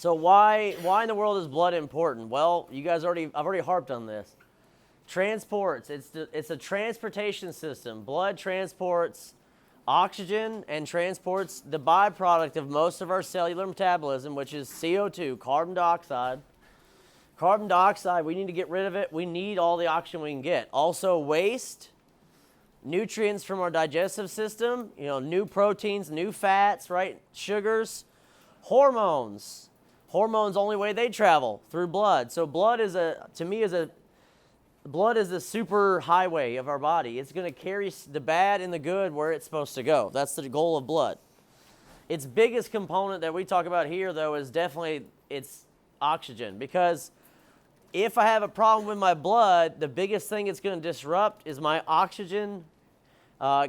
So why in the world is blood important? Well, I've already harped on this. Transports. It's a transportation system. Blood transports oxygen and transports the byproduct of most of our cellular metabolism, which is CO2, carbon dioxide. Carbon dioxide, we need to get rid of it. We need all the oxygen we can get. Also waste, nutrients from our digestive system, new proteins, new fats, right? Sugars, hormones. Hormones, only way they travel, through blood. So blood is the super highway of our body. It's going to carry the bad and the good where it's supposed to go. That's the goal of blood. Its biggest component that we talk about here, though, is definitely its oxygen, because if I have a problem with my blood, the biggest thing it's going to disrupt is my oxygen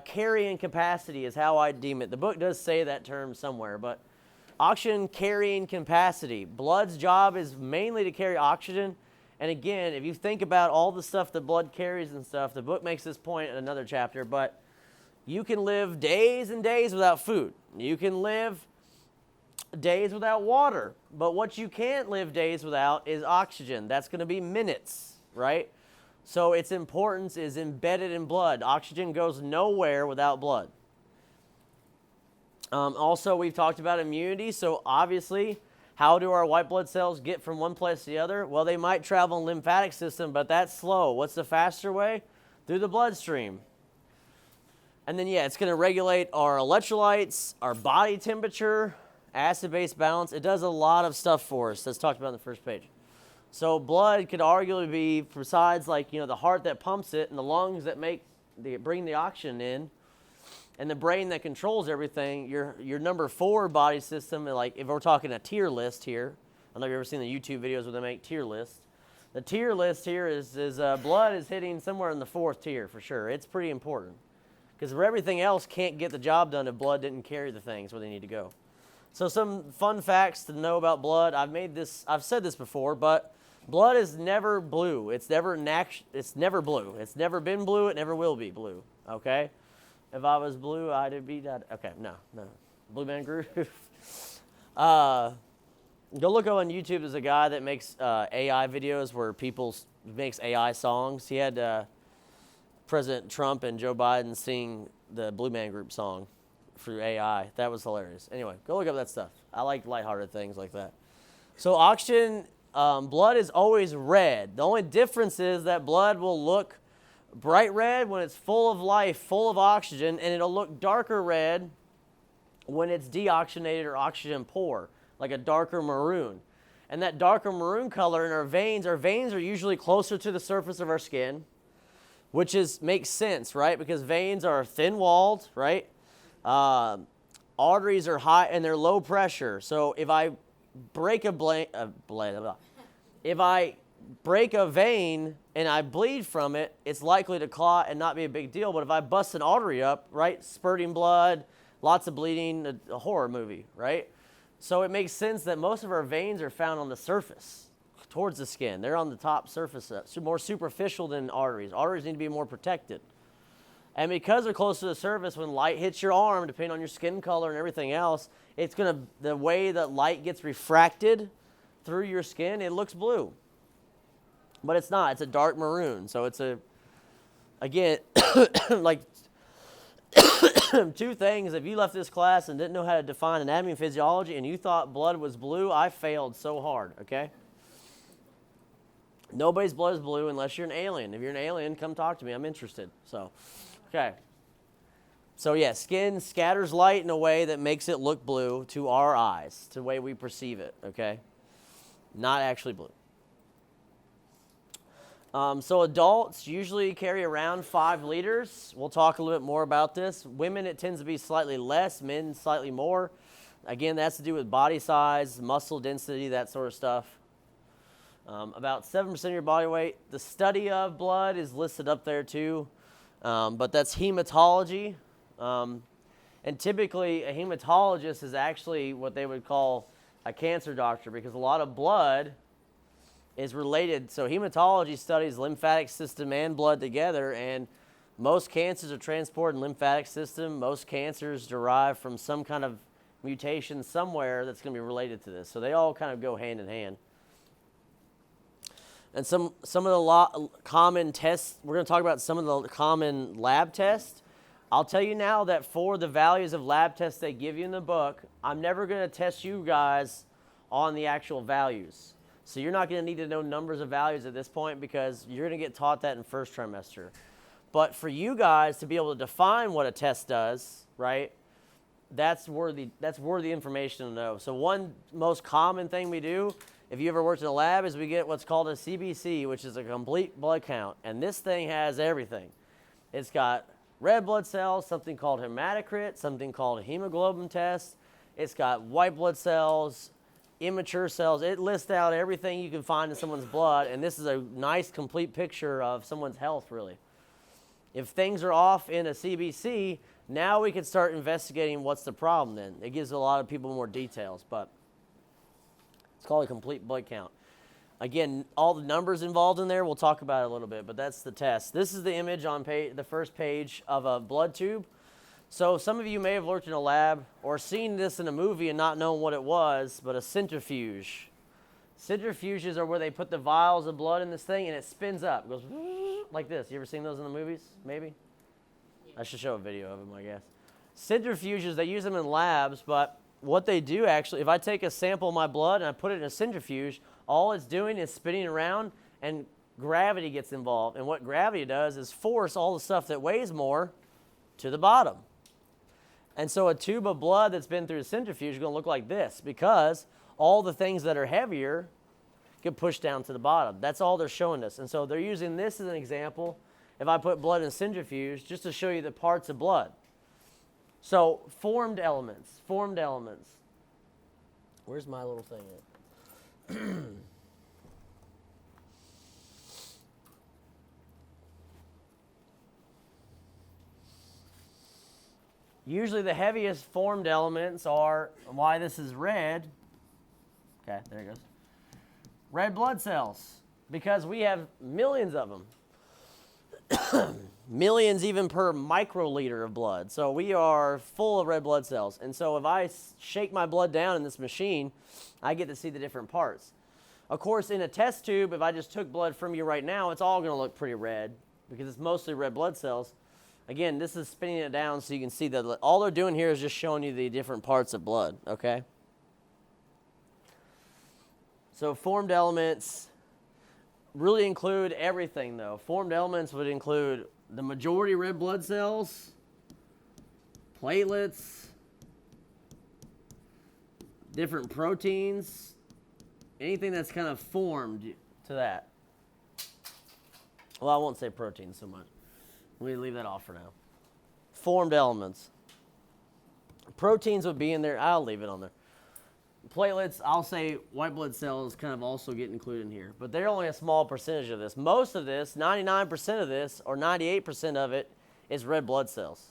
carrying capacity is how I deem it. The book does say that term somewhere, but oxygen carrying capacity. Blood's job is mainly to carry oxygen. And again, if you think about all the stuff that blood carries and stuff, the book makes this point in another chapter, but you can live days and days without food. You can live days without water. But what you can't live days without is oxygen. That's going to be minutes, right? So its importance is embedded in blood. Oxygen goes nowhere without blood. Also, we've talked about immunity. So obviously, how do our white blood cells get from one place to the other? Well, they might travel in the lymphatic system, but that's slow. What's the faster way? Through the bloodstream. And then, it's going to regulate our electrolytes, our body temperature, acid-base balance. It does a lot of stuff for us. That's talked about on the first page. So blood could arguably be, besides the heart that pumps it and the lungs that bring the oxygen in, and the brain that controls everything, your number 4 body system, like if we're talking a tier list here, I don't know if you've ever seen the YouTube videos where they make tier lists. The tier list here is blood is hitting somewhere in the 4th tier for sure. It's pretty important. Because everything else can't get the job done if blood didn't carry the things where they need to go. So some fun facts to know about blood. I've said this before, but blood is never blue. It's never blue. It's never been blue. It never will be blue. Okay? If I was blue, I'd be dead. Okay, no. Blue Man Group. Go look up on YouTube. There's a guy that makes AI videos where makes AI songs. He had President Trump and Joe Biden sing the Blue Man Group song through AI. That was hilarious. Anyway, go look up that stuff. I like lighthearted things like that. So oxygen, blood is always red. The only difference is that blood will look bright red when it's full of life, full of oxygen, and it'll look darker red when it's deoxygenated or oxygen poor, like a darker maroon. And that darker maroon color in our veins are usually closer to the surface of our skin, which makes sense, right? Because veins are thin-walled, right? Arteries are high and they're low pressure. So if I break if I break a vein and I bleed from it, it's likely to clot and not be a big deal. But if I bust an artery up, right, spurting blood, lots of bleeding, a horror movie, right? So it makes sense that most of our veins are found on the surface, towards the skin. They're on the top surface, more superficial than arteries. Arteries need to be more protected. And because they're close to the surface, when light hits your arm, depending on your skin color and everything else, the way that light gets refracted through your skin, it looks blue. But it's not. It's a dark maroon. So it's again, like two things. If you left this class and didn't know how to define anatomy and physiology and you thought blood was blue, I failed so hard, okay? Nobody's blood is blue unless you're an alien. If you're an alien, come talk to me. I'm interested. So, okay. So, skin scatters light in a way that makes it look blue to our eyes, to the way we perceive it, okay? Not actually blue. So adults usually carry around 5 liters. We'll talk a little bit more about this. Women, it tends to be slightly less. Men, slightly more. Again, that's to do with body size, muscle density, that sort of stuff. About 7% of your body weight. The study of blood is listed up there too, but that's hematology. And typically, a hematologist is actually what they would call a cancer doctor, because a lot of blood is related. So hematology studies lymphatic system and blood together, and most cancers are transported in lymphatic system. Most cancers derive from some kind of mutation somewhere that's going to be related to this. So they all kind of go hand in hand. And some of the common tests, we're going to talk about some of the common lab tests. I'll tell you now that for the values of lab tests they give you in the book, I'm never going to test you guys on the actual values. So you're not going to need to know numbers of values at this point because you're going to get taught that in first trimester. But for you guys to be able to define what a test does, right, that's worthy information to know. So one most common thing we do, if you ever worked in a lab, is we get what's called a CBC, which is a complete blood count. And this thing has everything. It's got red blood cells, something called hematocrit, something called a hemoglobin test. It's got white blood cells, immature cells. It lists out everything you can find in someone's blood, and this is a nice, complete picture of someone's health, really. If things are off in a CBC, now we can start investigating what's the problem then. It gives a lot of people more details, but it's called a complete blood count. Again, all the numbers involved in there, we'll talk about it a little bit, but that's the test. This is the image on the first page of a blood tube. So some of you may have worked in a lab or seen this in a movie and not known what it was, but a centrifuge. Centrifuges are where they put the vials of blood in this thing and it spins up. It goes like this. You ever seen those in the movies? Maybe? I should show a video of them, I guess. Centrifuges, they use them in labs, but what they do actually, if I take a sample of my blood and I put it in a centrifuge, all it's doing is spinning around and gravity gets involved. And what gravity does is force all the stuff that weighs more to the bottom. And so a tube of blood that's been through a centrifuge is going to look like this because all the things that are heavier get pushed down to the bottom. That's all they're showing us. And so they're using this as an example. If I put blood in a centrifuge, just to show you the parts of blood. So formed elements. Where's my little thing at? Usually the heaviest formed elements are, why this is red. Okay, there it goes. Red blood cells, because we have millions of them. Millions even per microliter of blood. So we are full of red blood cells. And so if I shake my blood down in this machine, I get to see the different parts. Of course, in a test tube, if I just took blood from you right now, it's all going to look pretty red because it's mostly red blood cells. Again, this is spinning it down so you can see that all they're doing here is just showing you the different parts of blood, okay? So formed elements really include everything, though. Formed elements would include the majority red blood cells, platelets, different proteins, anything that's kind of formed to that. Well, I won't say proteins so much. We leave that off for now. Formed elements. Proteins would be in there. I'll leave it on there. Platelets, I'll say white blood cells kind of also get included in here. But they're only a small percentage of this. Most of this, 99% of this, or 98% of it, is red blood cells.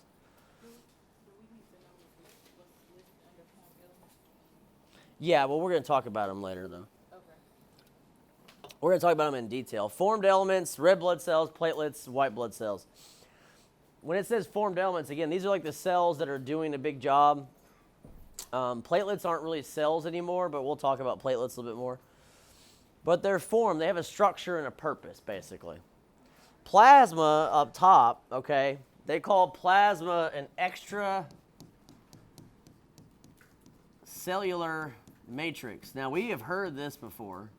Yeah, well, we're going to talk about them later, though. Okay. We're going to talk about them in detail. Formed elements, red blood cells, platelets, white blood cells. When it says formed elements, again, these are like the cells that are doing a big job. Platelets aren't really cells anymore, but we'll talk about platelets a little bit more. But they're formed. They have a structure and a purpose, basically. Plasma up top, okay, they call plasma an extracellular matrix. Now, we have heard this before.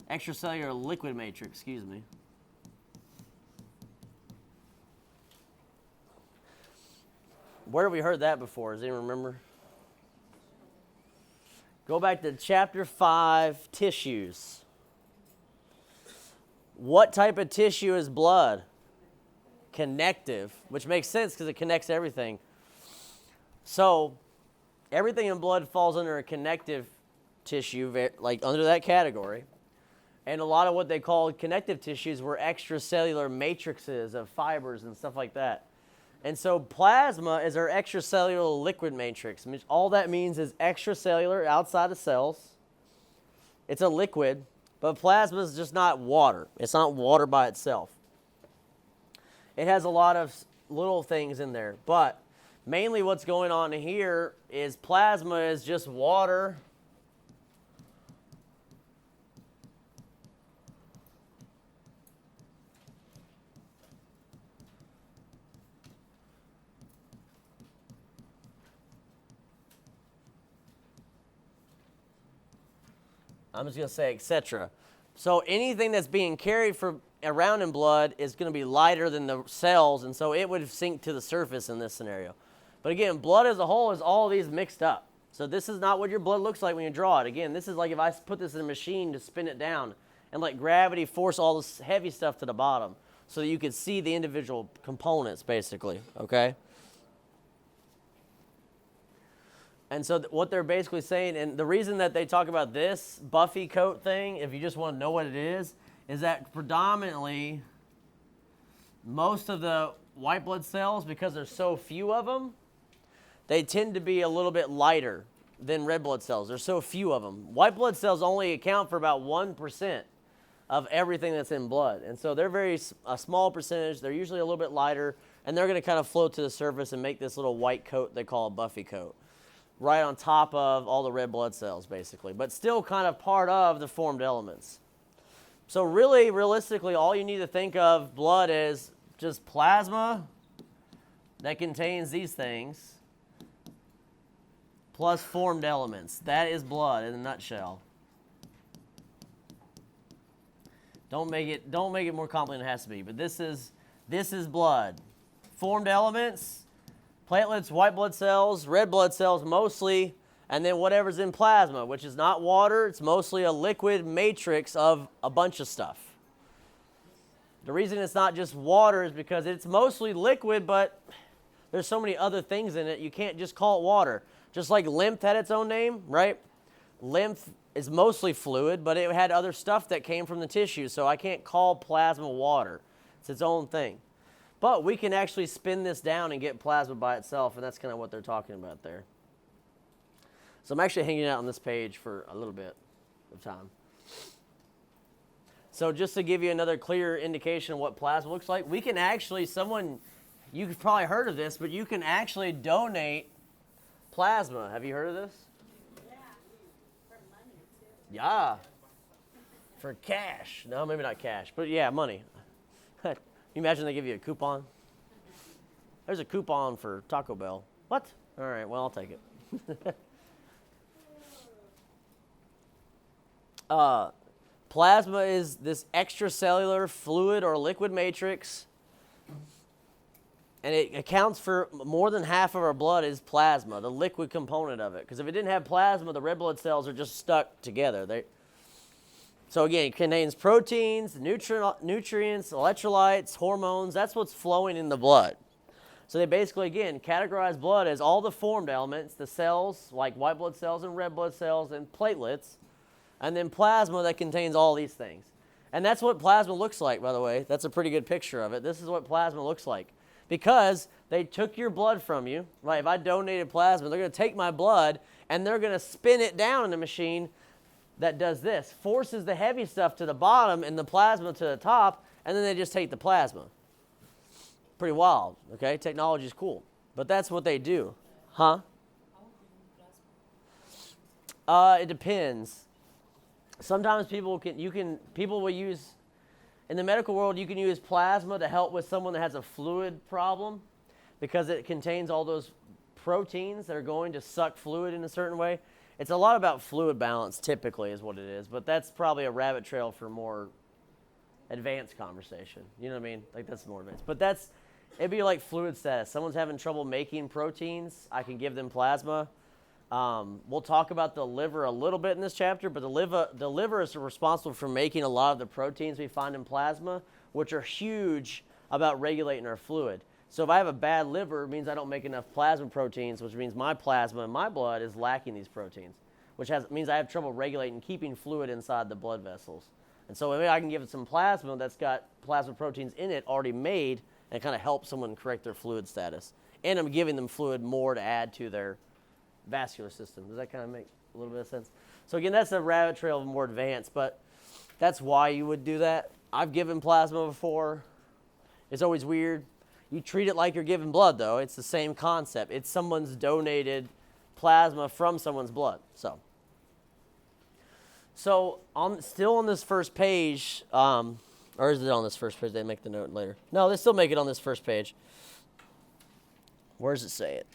Extracellular liquid matrix, excuse me. Where have we heard that before? Does anyone remember? Go back to chapter 5, tissues. What type of tissue is blood? Connective, which makes sense because it connects everything. So everything in blood falls under a connective tissue, like under that category. And a lot of what they called connective tissues were extracellular matrices of fibers and stuff like that. And so plasma is our extracellular liquid matrix. All that means is extracellular, outside of cells. It's a liquid, but plasma is just not water. It's not water by itself. It has a lot of little things in there, but Mainly what's going on here is plasma is just water I'm just going to say etc. So anything that's being carried around in blood is going to be lighter than the cells, and so it would sink to the surface in this scenario. But again, blood as a whole is all these mixed up. So this is not what your blood looks like when you draw it. Again, this is like if I put this in a machine to spin it down and let gravity force all this heavy stuff to the bottom so that you could see the individual components, basically, okay? And so what they're basically saying, and the reason that they talk about this Buffy coat thing, if you just want to know what it is that predominantly most of the white blood cells, because there's so few of them, they tend to be a little bit lighter than red blood cells. There's so few of them. White blood cells only account for about 1% of everything that's in blood. And so they're a small percentage. They're usually a little bit lighter, and they're going to kind of float to the surface and make this little white coat they call a Buffy coat, right on top of all the red blood cells, basically, but still kind of part of the formed elements. So really, realistically, all you need to think of blood is just plasma that contains these things plus formed elements. That is blood in a nutshell. Don't make it more complicated than it has to be, but this is blood. Formed elements, platelets, white blood cells, red blood cells mostly, and then whatever's in plasma, which is not water. It's mostly a liquid matrix of a bunch of stuff. The reason it's not just water is because it's mostly liquid, but there's so many other things in it, you can't just call it water. Just like lymph had its own name, right? Lymph is mostly fluid, but it had other stuff that came from the tissue, so I can't call plasma water. It's its own thing. But we can actually spin this down and get plasma by itself, and that's kind of what they're talking about there. So I'm actually hanging out on this page for a little bit of time. So just to give you another clear indication of what plasma looks like, we can actually, you've probably heard of this, but you can actually donate plasma. Have you heard of this? Yeah, for money too. Yeah, for cash. No, maybe not cash, but yeah, money. Can you imagine they give you a coupon? There's a coupon for Taco Bell. What? All right, well, I'll take it. Plasma is this extracellular fluid or liquid matrix, and it accounts for more than half of our blood is plasma, the liquid component of it. Because if it didn't have plasma, the red blood cells are just stuck together. So again, it contains proteins, nutrients, electrolytes, hormones. That's what's flowing in the blood. So they basically, again, categorize blood as all the formed elements, the cells, like white blood cells and red blood cells and platelets, and then plasma that contains all these things. And that's what plasma looks like, by the way. That's a pretty good picture of it. This is what plasma looks like. Because they took your blood from you, right? If I donated plasma, they're going to take my blood and they're going to spin it down in a machine that does this, forces the heavy stuff to the bottom and the plasma to the top, and then they just take the plasma. Pretty wild, okay? Technology is cool, but that's what they do. Huh? It depends. Sometimes people will use, in the medical world, you can use plasma to help with someone that has a fluid problem because it contains all those proteins that are going to suck fluid in a certain way. It's a lot about fluid balance, typically, is what it is. But that's probably a rabbit trail for more advanced conversation. You know what I mean? Like, that's more advanced. But it'd be like fluid status. Someone's having trouble making proteins. I can give them plasma. We'll talk about the liver a little bit in this chapter, but the liver is responsible for making a lot of the proteins we find in plasma, which are huge about regulating our fluid. So if I have a bad liver, it means I don't make enough plasma proteins, which means my plasma in my blood is lacking these proteins, which means I have trouble regulating keeping fluid inside the blood vessels. And so maybe I can give it some plasma that's got plasma proteins in it already made and kind of help someone correct their fluid status. And I'm giving them fluid more to add to their vascular system. Does that kind of make a little bit of sense? So again, that's a rabbit trail of more advanced, but that's why you would do that. I've given plasma before. It's always weird. You treat it like you're giving blood, though. It's the same concept. It's someone's donated plasma from someone's blood. So still on this first page, or is it on this first page? They make the note later. No, they still make it on this first page. Where does it say it?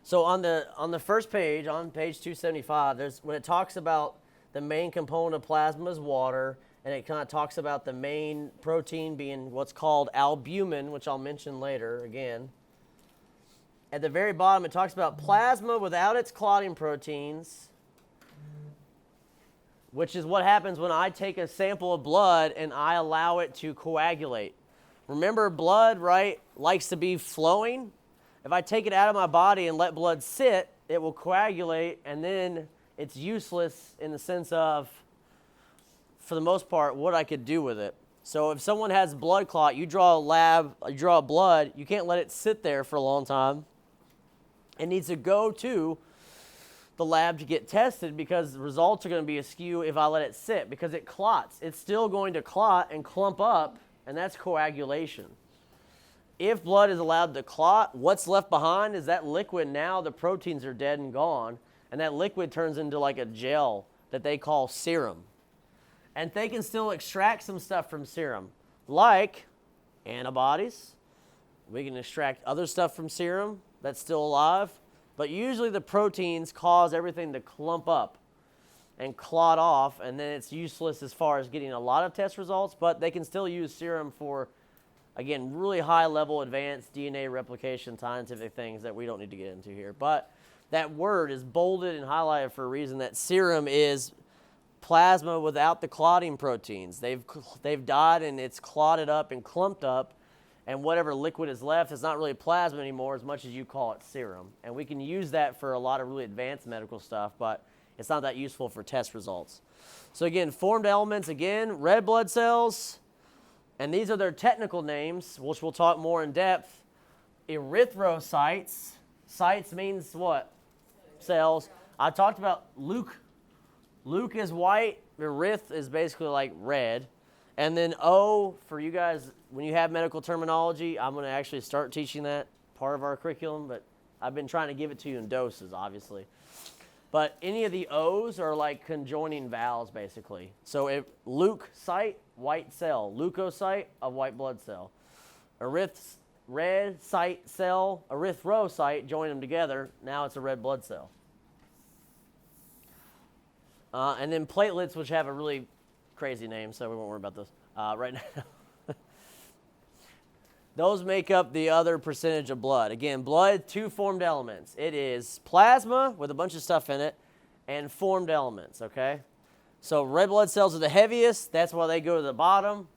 So on the first page, on page 275, when it talks about the main component of plasma is water, and it kind of talks about the main protein being what's called albumin, which I'll mention later again. At the very bottom, it talks about plasma without its clotting proteins, which is what happens when I take a sample of blood and I allow it to coagulate. Remember, blood, right, likes to be flowing. If I take it out of my body and let blood sit, it will coagulate, and then it's useless in the sense of, for the most part, what I could do with it. So if someone has blood clot, you draw blood, you can't let it sit there for a long time. It needs to go to the lab to get tested because the results are going to be askew if I let it sit because it clots. It's still going to clot and clump up, and that's coagulation. If blood is allowed to clot, what's left behind is that liquid. Now the proteins are dead and gone, and that liquid turns into like a gel that they call serum. And they can still extract some stuff from serum, like antibodies. We can extract other stuff from serum that's still alive, but usually the proteins cause everything to clump up and clot off, and then it's useless as far as getting a lot of test results, but they can still use serum for, again, really high-level advanced DNA replication scientific things that we don't need to get into here. But that word is bolded and highlighted for a reason, that serum is plasma without the clotting proteins. They've died and it's clotted up and clumped up, and whatever liquid is left is not really plasma anymore as much as you call it serum. And we can use that for a lot of really advanced medical stuff, but it's not that useful for test results. So again, formed elements, again, red blood cells, and these are their technical names, which we'll talk more in depth. Erythrocytes. Cytes means what? Cells. I talked about Luke. Luke is white. Eryth is basically like red. And then O, for you guys, when you have medical terminology, I'm going to actually start teaching that part of our curriculum, but I've been trying to give it to you in doses, obviously. But any of the O's are like conjoining vowels, basically. So leukocyte, white cell. Leukocyte, a white blood cell. Red cyte cell, erythrocyte, join them together. Now it's a red blood cell. And then platelets, which have a really crazy name, so we won't worry about those right now. Those make up the other percentage of blood. Again, blood, two formed elements. It is plasma with a bunch of stuff in it and formed elements, okay? So red blood cells are the heaviest. That's why they go to the bottom.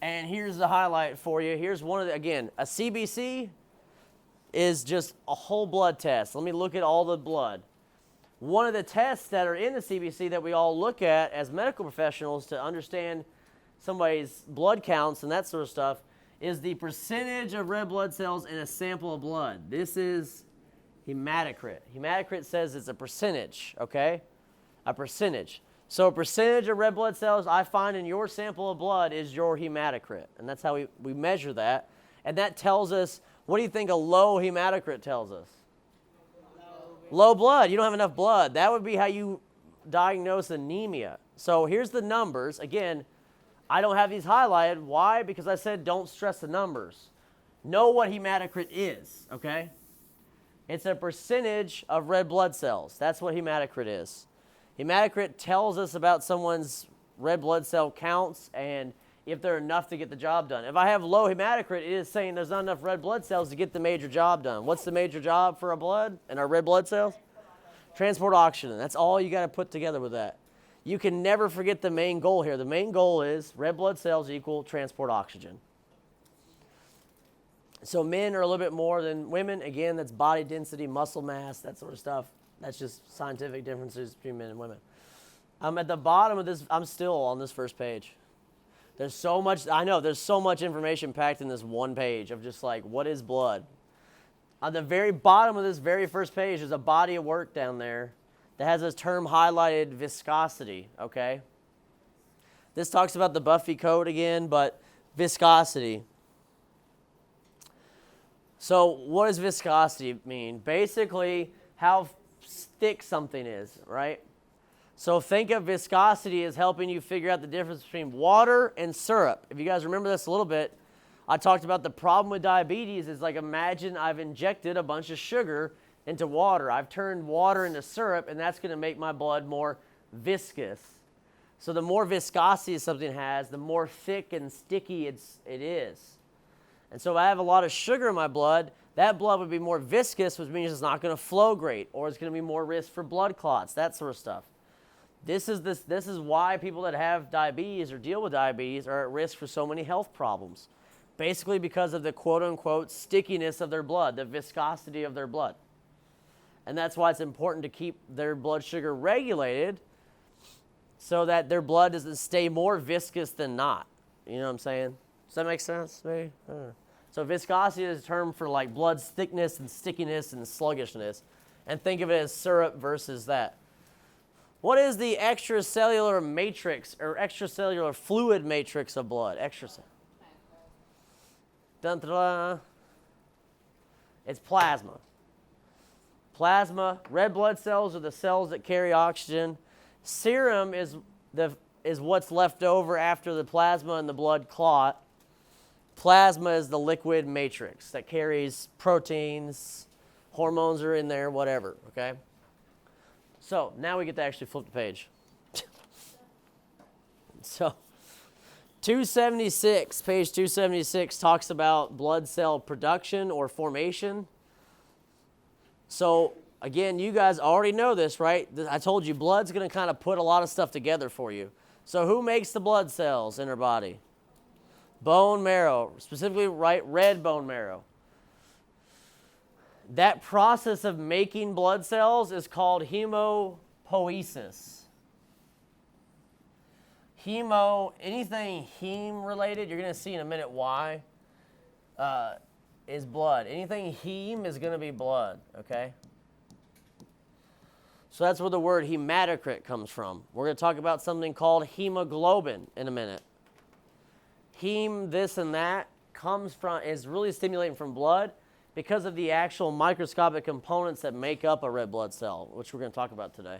And here's the highlight for you. Here's one of the, again, a CBC is just a whole blood test. Let me look at all the blood. One of the tests that are in the CBC that we all look at as medical professionals to understand somebody's blood counts and that sort of stuff is the percentage of red blood cells in a sample of blood. This is hematocrit. Hematocrit says it's a percentage, okay? A percentage. So a percentage of red blood cells I find in your sample of blood is your hematocrit. And that's how we measure that. And that tells us, what do you think a low hematocrit tells us? Low blood. You don't have enough blood. That would be how you diagnose anemia. So here's the numbers. Again, I don't have these highlighted. Why? Because I said don't stress the numbers. Know what hematocrit is, okay? It's a percentage of red blood cells. That's what hematocrit is. Hematocrit tells us about someone's red blood cell counts and if they're enough to get the job done. If I have low hematocrit, it is saying there's not enough red blood cells to get the major job done. What's the major job for a blood and our red blood cells? Transport oxygen. That's all you got to put together with that. You can never forget the main goal here. The main goal is red blood cells equal transport oxygen. So men are a little bit more than women. Again, that's body density, muscle mass, that sort of stuff. That's just scientific differences between men and women. At the bottom of this, I'm still on this first page. There's so much, I know, there's so much information packed in this one page of just like, what is blood? On the very bottom of this very first page, there's a body of work down there that has this term highlighted, viscosity, okay? This talks about the Buffy code again, but viscosity. So what does viscosity mean? Basically, how thick something is, right? So think of viscosity as helping you figure out the difference between water and syrup. If you guys remember this a little bit, I talked about the problem with diabetes is like, imagine I've injected a bunch of sugar into water. I've turned water into syrup, and that's going to make my blood more viscous. So the more viscosity something has, the more thick and sticky it is. And so if I have a lot of sugar in my blood, that blood would be more viscous, which means it's not going to flow great, or it's going to be more risk for blood clots, that sort of stuff. This is why people that have diabetes or deal with diabetes are at risk for so many health problems. Basically because of the quote-unquote stickiness of their blood, the viscosity of their blood. And that's why it's important to keep their blood sugar regulated so that their blood doesn't stay more viscous than not. You know what I'm saying? Does that make sense, maybe? So viscosity is a term for like blood thickness and stickiness and sluggishness. And think of it as syrup versus that. What is the extracellular matrix or extracellular fluid matrix of blood? Dun, dun, dun. It's plasma. Plasma, red blood cells are the cells that carry oxygen. Serum is what's left over after the plasma and the blood clot. Plasma is the liquid matrix that carries proteins, hormones are in there, whatever, okay? So now we get to actually flip the page. So 276, page 276 talks about blood cell production or formation. So again, you guys already know this, right? I told you blood's going to kind of put a lot of stuff together for you. So who makes the blood cells in our body? Bone marrow, specifically red bone marrow. That process of making blood cells is called hemopoiesis. Anything heme related, you're going to see in a minute why, is blood. Anything heme is going to be blood, okay? So that's where the word hematocrit comes from. We're going to talk about something called hemoglobin in a minute. Heme, this and that, is really stimulating from blood because of the actual microscopic components that make up a red blood cell, which we're going to talk about today.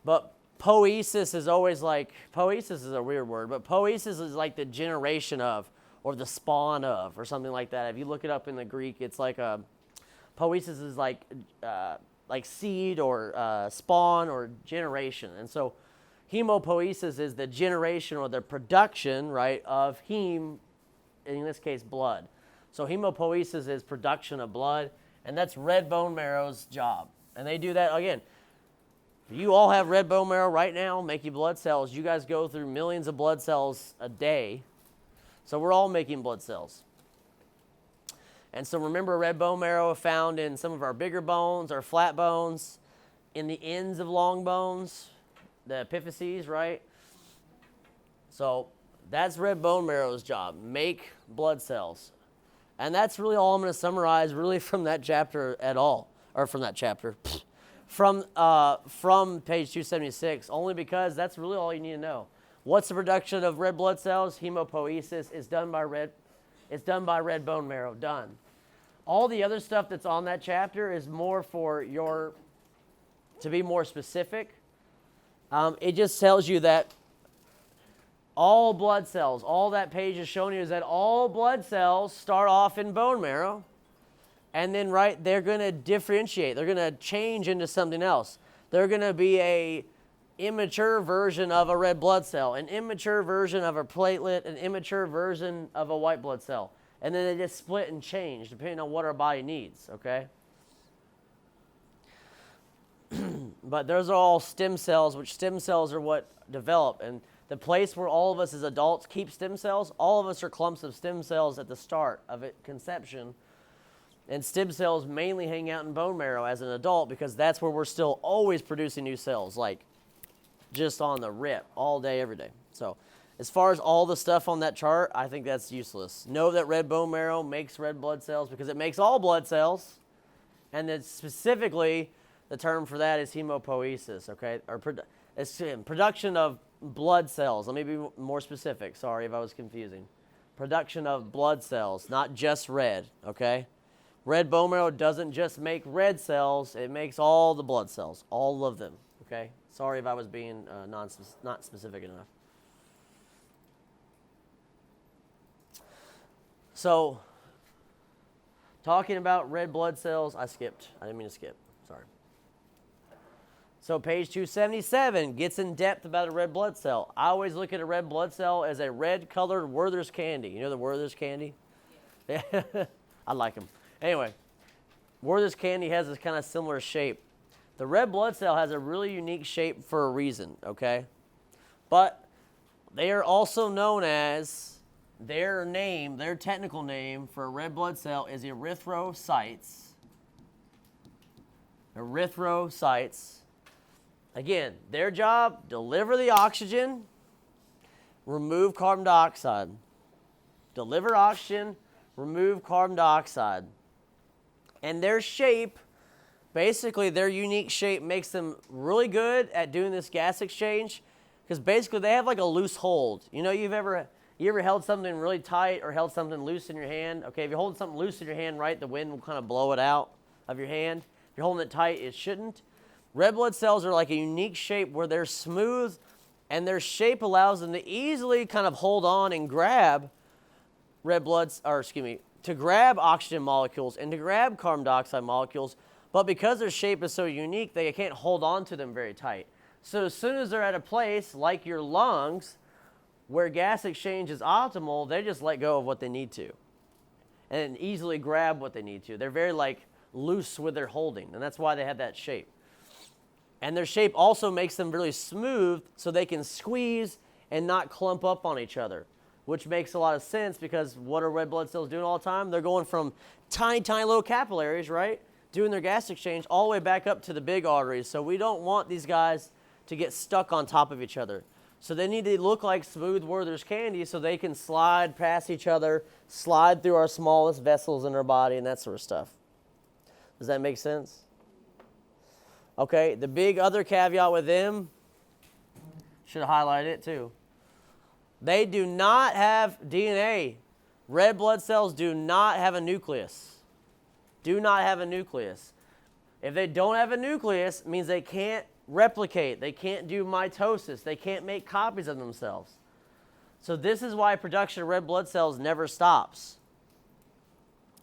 But poiesis is always like, poiesis is a weird word, but poiesis is like the generation of, or the spawn of, or something like that. If you look it up in the Greek, it's like poiesis is like seed or spawn or generation. And so hemopoiesis is the generation or the production, right, of heme, in this case, blood. So hemopoiesis is production of blood, and that's red bone marrow's job. And they do that, again, you all have red bone marrow right now, making blood cells. You guys go through millions of blood cells a day. So we're all making blood cells. And so remember, red bone marrow is found in some of our bigger bones, our flat bones, in the ends of long bones, the epiphyses, right? So that's red bone marrow's job, make blood cells. And that's really all I'm going to summarize really from that chapter at all, or from that chapter, from page 276, only because that's really all you need to know. What's the production of red blood cells? Hemopoiesis is done by red bone marrow, done. All the other stuff that's on that chapter is more for to be more specific. It just tells you that all blood cells, all that page is showing you is that all blood cells start off in bone marrow, and then they're going to differentiate. They're going to change into something else. They're going to be a immature version of a red blood cell, an immature version of a platelet, an immature version of a white blood cell. And then they just split and change depending on what our body needs, okay? But those are all stem cells, which stem cells are what develop. And the place where all of us as adults keep stem cells, all of us are clumps of stem cells at the start of conception. And stem cells mainly hang out in bone marrow as an adult because that's where we're still always producing new cells, like just on the rip all day, every day. So as far as all the stuff on that chart, I think that's useless. Know that red bone marrow makes red blood cells because it makes all blood cells. And then specifically, the term for that is hemopoiesis, okay? Or it's production of blood cells. Let me be more specific. Sorry if I was confusing. Production of blood cells, not just red, okay? Red bone marrow doesn't just make red cells, it makes all the blood cells, all of them, okay? Sorry if I was being not specific enough. So, talking about red blood cells, I skipped. I didn't mean to skip, sorry. So page 277 gets in depth about a red blood cell. I always look at a red blood cell as a red-colored Werther's candy. You know the Werther's candy? Yeah. I like them. Anyway, Werther's candy has this kind of similar shape. The red blood cell has a really unique shape for a reason, okay? But they are also known as, their technical name for a red blood cell is erythrocytes. Erythrocytes. Again, their job, deliver the oxygen, remove carbon dioxide. Deliver oxygen, remove carbon dioxide. And their shape, basically their unique shape makes them really good at doing this gas exchange because basically they have like a loose hold. You know, you ever held something really tight or held something loose in your hand? Okay, if you're holding something loose in your hand, right, the wind will kind of blow it out of your hand. If you're holding it tight, it shouldn't. Red blood cells are like a unique shape where they're smooth and their shape allows them to easily kind of hold on and grab to grab oxygen molecules and to grab carbon dioxide molecules, but because their shape is so unique, they can't hold on to them very tight. So as soon as they're at a place like your lungs where gas exchange is optimal, they just let go of what they need to and easily grab what they need to. They're very like loose with their holding, and that's why they have that shape. And their shape also makes them really smooth so they can squeeze and not clump up on each other, which makes a lot of sense because what are red blood cells doing all the time? They're going from tiny, tiny little capillaries, right, doing their gas exchange all the way back up to the big arteries. So we don't want these guys to get stuck on top of each other. So they need to look like smooth Werther's candy so they can slide past each other, slide through our smallest vessels in our body, and that sort of stuff. Does that make sense? Okay, the big other caveat with them, should have highlighted it too. They do not have DNA. Red blood cells do not have a nucleus. Do not have a nucleus. If they don't have a nucleus, it means they can't replicate. They can't do mitosis. They can't make copies of themselves. So this is why production of red blood cells never stops.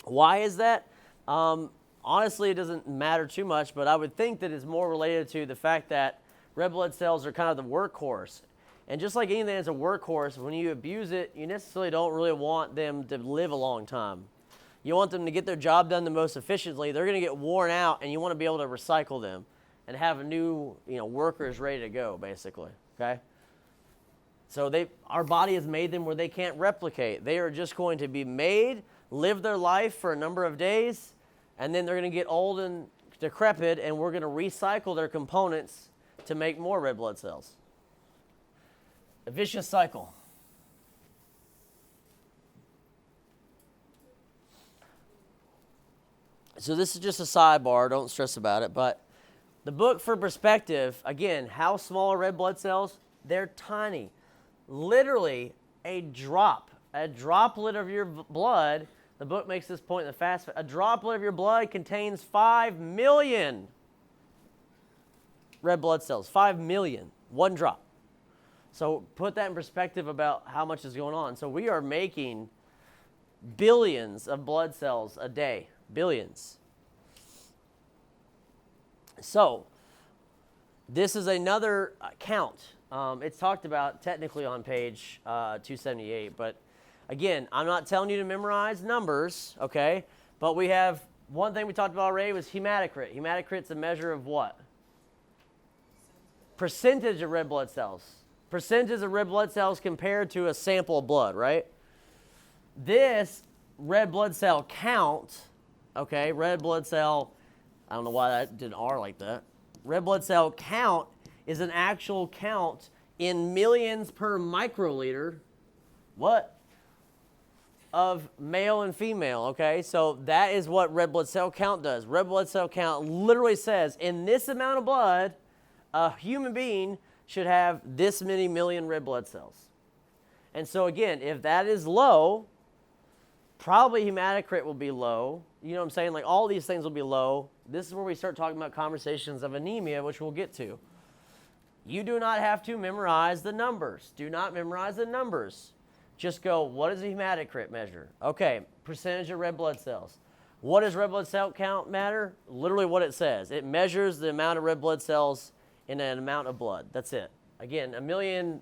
Why is that? Honestly, it doesn't matter too much, but I would think that it's more related to the fact that red blood cells are kind of the workhorse. And just like anything that's a workhorse, when you abuse it, you necessarily don't really want them to live a long time. You want them to get their job done the most efficiently. They're going to get worn out, and you want to be able to recycle them and have new, workers ready to go, basically, okay? So our body has made them where they can't replicate. They are just going to be made, live their life for a number of days, and then they're going to get old and decrepit, and we're going to recycle their components to make more red blood cells. A vicious cycle. So this is just a sidebar, don't stress about it, but the book for perspective, again, how small are red blood cells? They're tiny. Literally a droplet of your blood. The book makes this point in the a droplet of your blood contains 5 million red blood cells. 5 million, one drop. So put that in perspective about how much is going on. So we are making billions of blood cells a day. Billions. So this is another count. It's talked about technically on page 278, but again, I'm not telling you to memorize numbers, okay? But we have one thing we talked about already was hematocrit. Hematocrit's a measure of what? Percentage of red blood cells. Percentage of red blood cells compared to a sample of blood, right? This red blood cell count, okay, red blood cell, I don't know why that did an R like that. Red blood cell count is an actual count in millions per microliter. What? Of male and female, okay? So that is what red blood cell count does. Red blood cell count literally says, in this amount of blood, a human being should have this many million red blood cells. And so again, if that is low, probably hematocrit will be low. You know what I'm saying? Like all these things will be low. This is where we start talking about conversations of anemia, which we'll get to. You do not have to memorize the numbers. Do not memorize the numbers. Just go, what does a hematocrit measure? Okay, percentage of red blood cells. What does red blood cell count matter? Literally what it says. It measures the amount of red blood cells in an amount of blood. That's it. Again, 1 million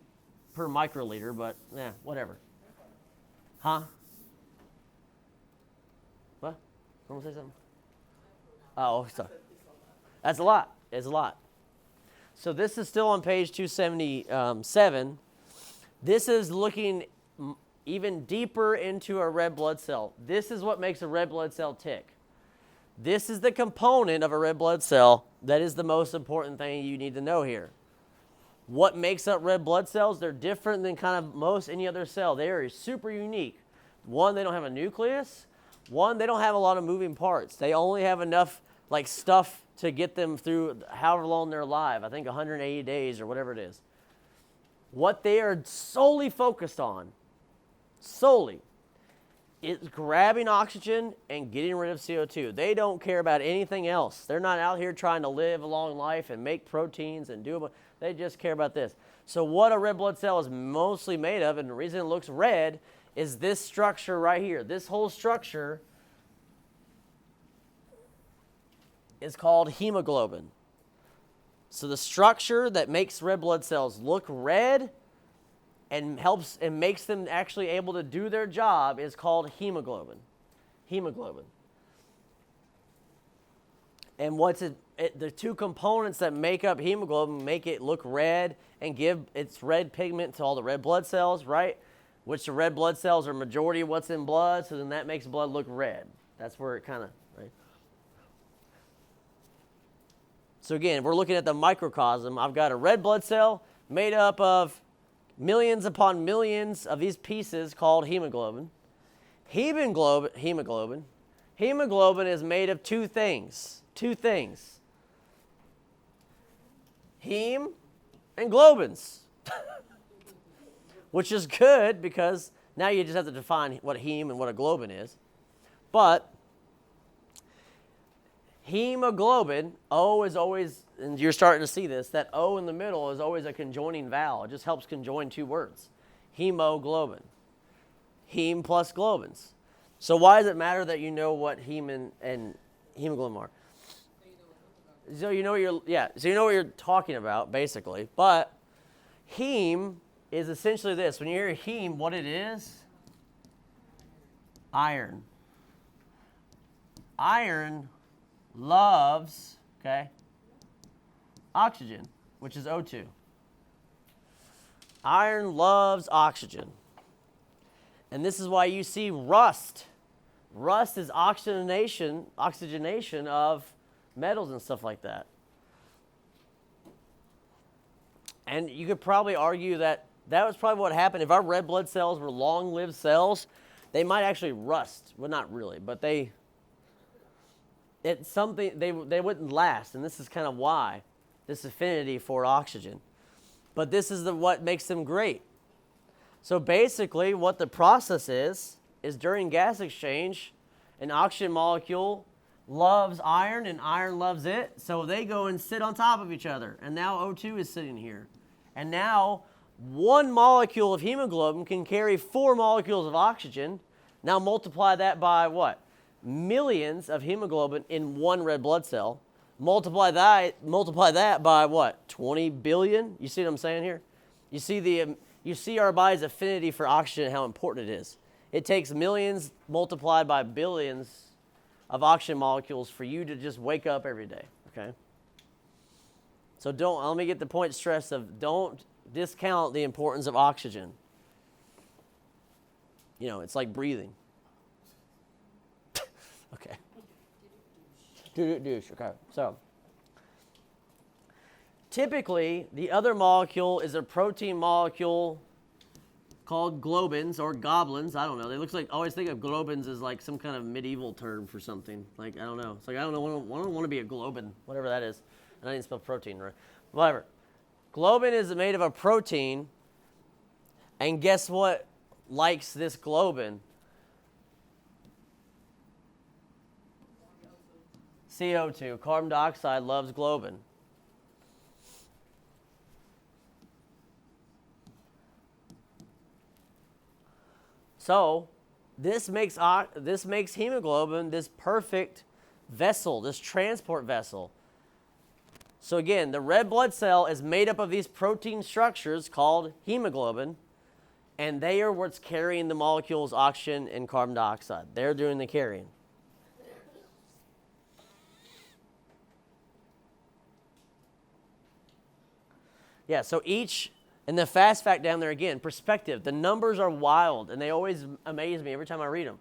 per microliter, but whatever. Huh? What? Someone say something? Oh, sorry. That's a lot. It's a lot. So this is still on page 277. This is looking even deeper into a red blood cell. This is what makes a red blood cell tick. This is the component of a red blood cell that is the most important thing you need to know here. What makes up red blood cells? They're different than kind of most any other cell. They are super unique. One, they don't have a nucleus. One, they don't have a lot of moving parts. They only have enough like stuff to get them through however long they're alive. I think 180 days or whatever it is. What they are solely focused on, is grabbing oxygen and getting rid of CO2. They don't care about anything else. They're not out here trying to live a long life and make proteins and do it. They just care about this. So what a red blood cell is mostly made of, and the reason it looks red, is this structure right here. This whole structure is called hemoglobin. So the structure that makes red blood cells look red and helps and makes them actually able to do their job is called hemoglobin. Hemoglobin. And what's the two components that make up hemoglobin make it look red and give its red pigment to all the red blood cells, right? Which the red blood cells are majority of what's in blood, so then that makes blood look red. That's where it kind of, right? So again, if we're looking at the microcosm, I've got a red blood cell made up of millions upon millions of these pieces called hemoglobin. Hemoglobin is made of two things. Heme and globins. Which is good because now you just have to define what a heme and what a globin is. But hemoglobin, O is always, and you're starting to see this, that O in the middle is always a conjoining vowel. It just helps conjoin two words. Hemoglobin. Heme plus globins. So why does it matter that you know what heme and hemoglobin are? So you know what you're talking about, basically. But heme is essentially this. When you hear heme, what it is? Iron. Iron loves, oxygen, which is O2. Iron loves oxygen. And this is why you see rust. Rust is oxygenation of metals and stuff like that. And you could probably argue that was probably what happened. If our red blood cells were long-lived cells, they might actually rust. Well, not really, but they wouldn't last, and this is kind of why, this affinity for oxygen. But this is what makes them great. So basically, what the process is during gas exchange, an oxygen molecule loves iron, and iron loves it, so they go and sit on top of each other, and now O2 is sitting here. And now, one molecule of hemoglobin can carry 4 molecules of oxygen. Now multiply that by what? Millions of hemoglobin in one red blood cell. Multiply that by what? 20 billion? You see what I'm saying here? You see our body's affinity for oxygen and how important it is. It takes millions multiplied by billions of oxygen molecules for you to just wake up every day, okay? So let me get the point stressed of don't discount the importance of oxygen. You know, it's like breathing. Okay. Okay. So, typically, the other molecule is a protein molecule called globins or goblins. I don't know. They look like, I always think of globins as like some kind of medieval term for something. Like, I don't know. It's like, I don't know. I don't want to be a globin, whatever that is. And I didn't spell protein right. Whatever. Globin is made of a protein, and guess what likes this globin? CO2. Carbon dioxide loves globin. So this makes hemoglobin this perfect vessel, this transport vessel. So again, the red blood cell is made up of these protein structures called hemoglobin, and they are what's carrying the molecules oxygen and carbon dioxide. They're doing the carrying. Yeah, so each, and the fast fact down there again, perspective. The numbers are wild, and they always amaze me every time I read them.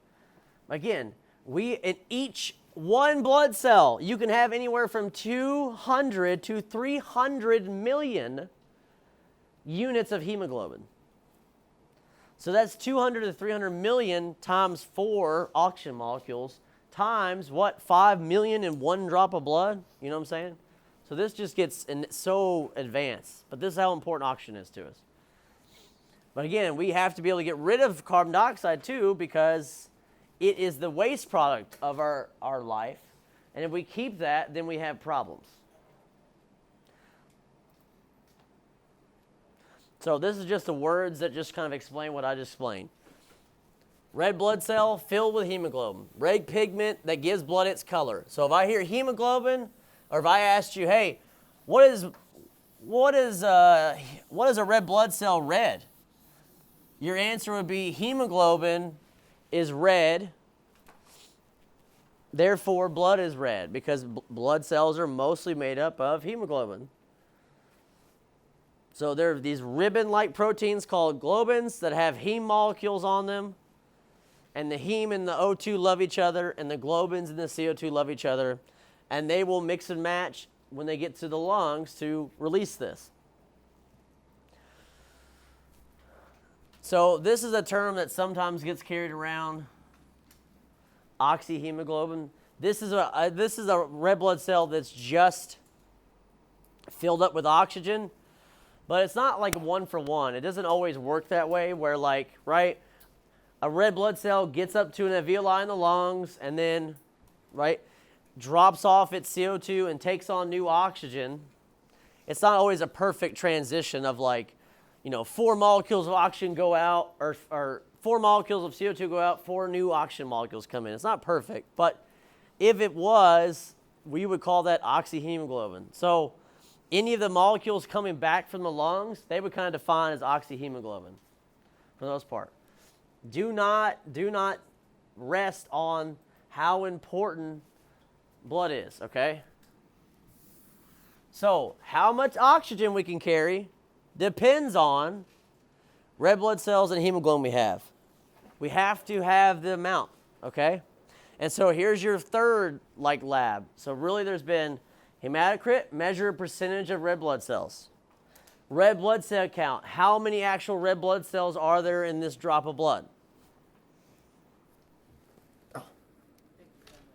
Again, in each one blood cell, you can have anywhere from 200 to 300 million units of hemoglobin. So that's 200 to 300 million times 4 oxygen molecules times what? 5 million in one drop of blood? You know what I'm saying? So this just gets so advanced. But this is how important oxygen is to us. But again, we have to be able to get rid of carbon dioxide too, because it is the waste product of our life. And if we keep that, then we have problems. So this is just the words that just kind of explain what I just explained. Red blood cell filled with hemoglobin. Red pigment that gives blood its color. So if I hear hemoglobin, or if I asked you, hey, what is a red blood cell red? Your answer would be hemoglobin is red, therefore blood is red, because blood cells are mostly made up of hemoglobin. So there are these ribbon-like proteins called globins that have heme molecules on them, and the heme and the O2 love each other, and the globins and the CO2 love each other, and they will mix and match when they get to the lungs to release this. So this is a term that sometimes gets carried around, oxyhemoglobin. This is a red blood cell that's just filled up with oxygen, but it's not like 1 for 1. It doesn't always work that way where a red blood cell gets up to an alveoli in the lungs and then, drops off its CO2 and takes on new oxygen. It's not always a perfect transition of 4 molecules of oxygen go out, or 4 molecules of CO2 go out, 4 new oxygen molecules come in. It's not perfect, but if it was, we would call that oxyhemoglobin. So any of the molecules coming back from the lungs, they would kind of define as oxyhemoglobin for the most part. Do not rest on how important blood is, okay? So how much oxygen we can carry depends on red blood cells and hemoglobin we have. We have to have the amount, okay? And so here's your third lab. So really there's been hematocrit, measure percentage of red blood cells. Red blood cell count, how many actual red blood cells are there in this drop of blood?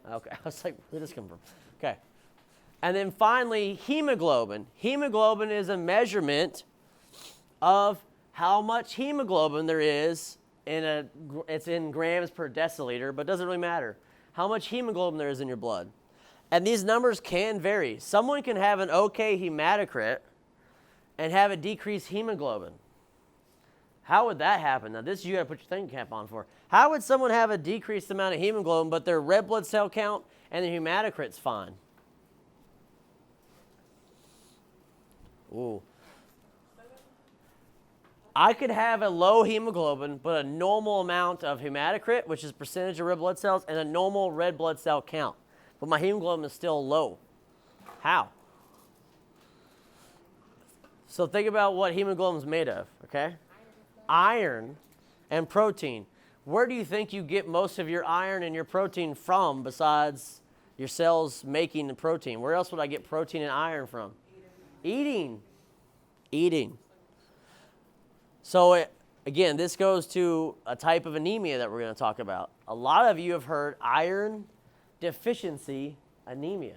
Okay, I was like, where did this come from? Okay. And then finally, hemoglobin. Hemoglobin is a of how much hemoglobin there is it's in grams per deciliter, but it doesn't really matter how much hemoglobin there is in your blood. And these numbers can vary. Someone can have an okay hematocrit and have a decreased hemoglobin. How would that happen? Now, this you got to put your thinking cap on for. How would someone have a decreased amount of hemoglobin, but their red blood cell count and their hematocrit's fine? Ooh. I could have a low hemoglobin, but a normal amount of hematocrit, which is percentage of red blood cells, and a normal red blood cell count. But my hemoglobin is still low. How? So think about what hemoglobin is made of, okay? Iron and protein. Where do you think you get most of your iron and your protein from besides your cells making the protein? Where else would I get protein and iron from? Eating. So again, this goes to a type of anemia that we're going to talk about. A lot of you have heard iron deficiency anemia.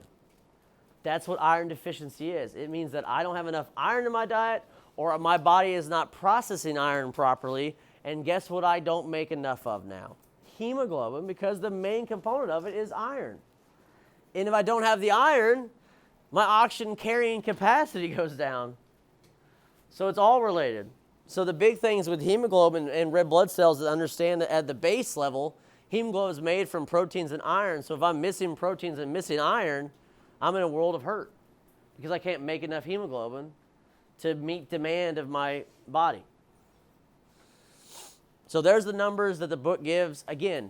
That's what iron deficiency is. It means that I don't have enough iron in my diet, or my body is not processing iron properly, and guess what I don't make enough of now? Hemoglobin, because the main component of it is iron. And if I don't have the iron, my oxygen carrying capacity goes down. So it's all related. So the big things with hemoglobin and red blood cells is understand that at the base level, hemoglobin is made from proteins and iron. So if I'm missing proteins and missing iron, I'm in a world of hurt because I can't make enough hemoglobin to meet demand of my body. So there's the numbers that the book gives. Again,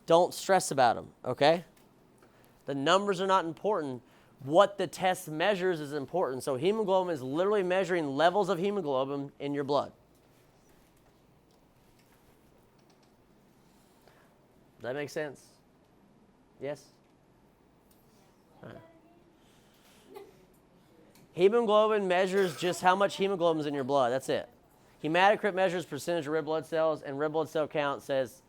don't stress about them, okay? The numbers are not important. What the test measures is important. So hemoglobin is literally measuring levels of hemoglobin in your blood. Does that make sense? Yes? All right. Hemoglobin measures just how much hemoglobin is in your blood. That's it. Hematocrit measures percentage of red blood cells, and red blood cell count says,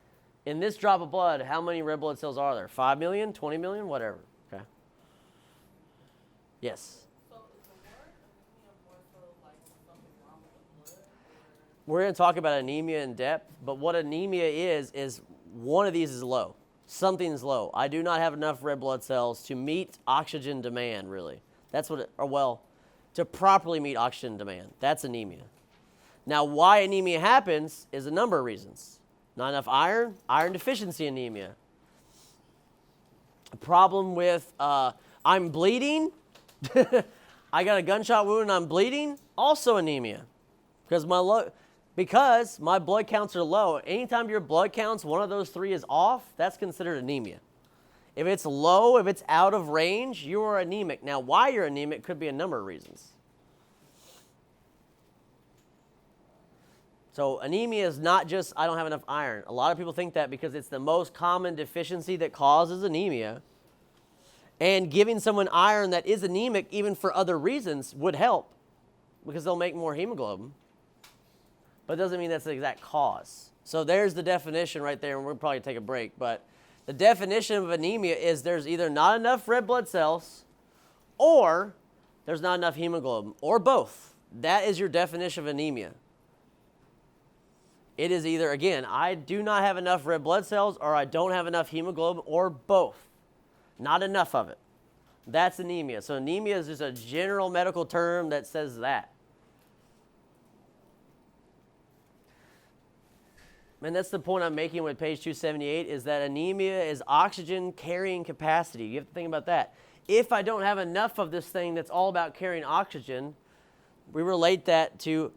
in this drop of blood, how many red blood cells are there? 5 million, 20 million, whatever. Okay. Yes? So is the word anemia more so like something wrong with the blood? We're going to talk about anemia in depth, but what anemia is one of these is low. Something's low. I do not have enough red blood cells to meet oxygen demand, really. That's what to properly meet oxygen demand. That's anemia. Now, why anemia happens is a number of reasons. Not enough iron, iron deficiency anemia. A problem with I'm bleeding. I got a gunshot wound and I'm bleeding. Also anemia. Because my blood counts are low. Anytime your blood counts, one of those three is off, that's considered anemia. If it's low, if it's out of range, you are anemic. Now, why you're anemic could be a number of reasons. So anemia is not just I don't have enough iron. A lot of people think that because it's the most common deficiency that causes anemia. And giving someone iron that is anemic, even for other reasons, would help because they'll make more hemoglobin. But it doesn't mean that's the exact cause. So there's the definition right there, and we'll probably take a break. But the definition of anemia is there's either not enough red blood cells or there's not enough hemoglobin, or both. That is your definition of anemia. It is either, again, I do not have enough red blood cells or I don't have enough hemoglobin, or both. Not enough of it. That's anemia. So anemia is just a general medical term that says that. And that's the point I'm making with page 278, is that anemia is oxygen carrying capacity. You have to think about that. If I don't have enough of this thing that's all about carrying oxygen, we relate that to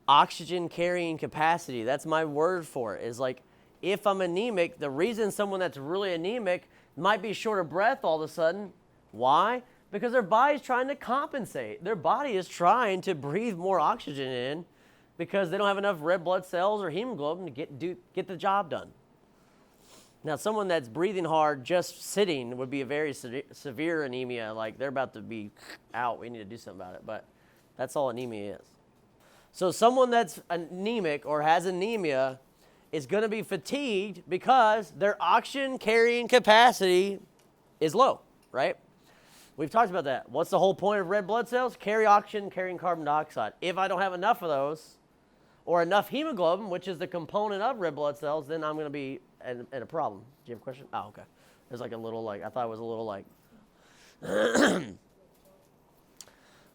oxygen carrying capacity. That's my word for it. Is like, if I'm anemic, the reason someone that's really anemic might be short of breath all of a sudden. Why? Because their body's trying to compensate. Their body is trying to breathe more oxygen in because they don't have enough red blood cells or hemoglobin to get the job done. Now, someone that's breathing hard just sitting would be a very severe anemia, like they're about to be out. We need to do something about it, but that's all anemia is. So someone that's anemic or has anemia is going to be fatigued because their oxygen carrying capacity is low, right? We've talked about that. What's the whole point of red blood cells? Carry oxygen, carrying carbon dioxide. If I don't have enough of those, or enough hemoglobin, which is the component of red blood cells, then I'm going to be in a problem. Do you have a question? Oh, okay. There's like a little I thought it was a little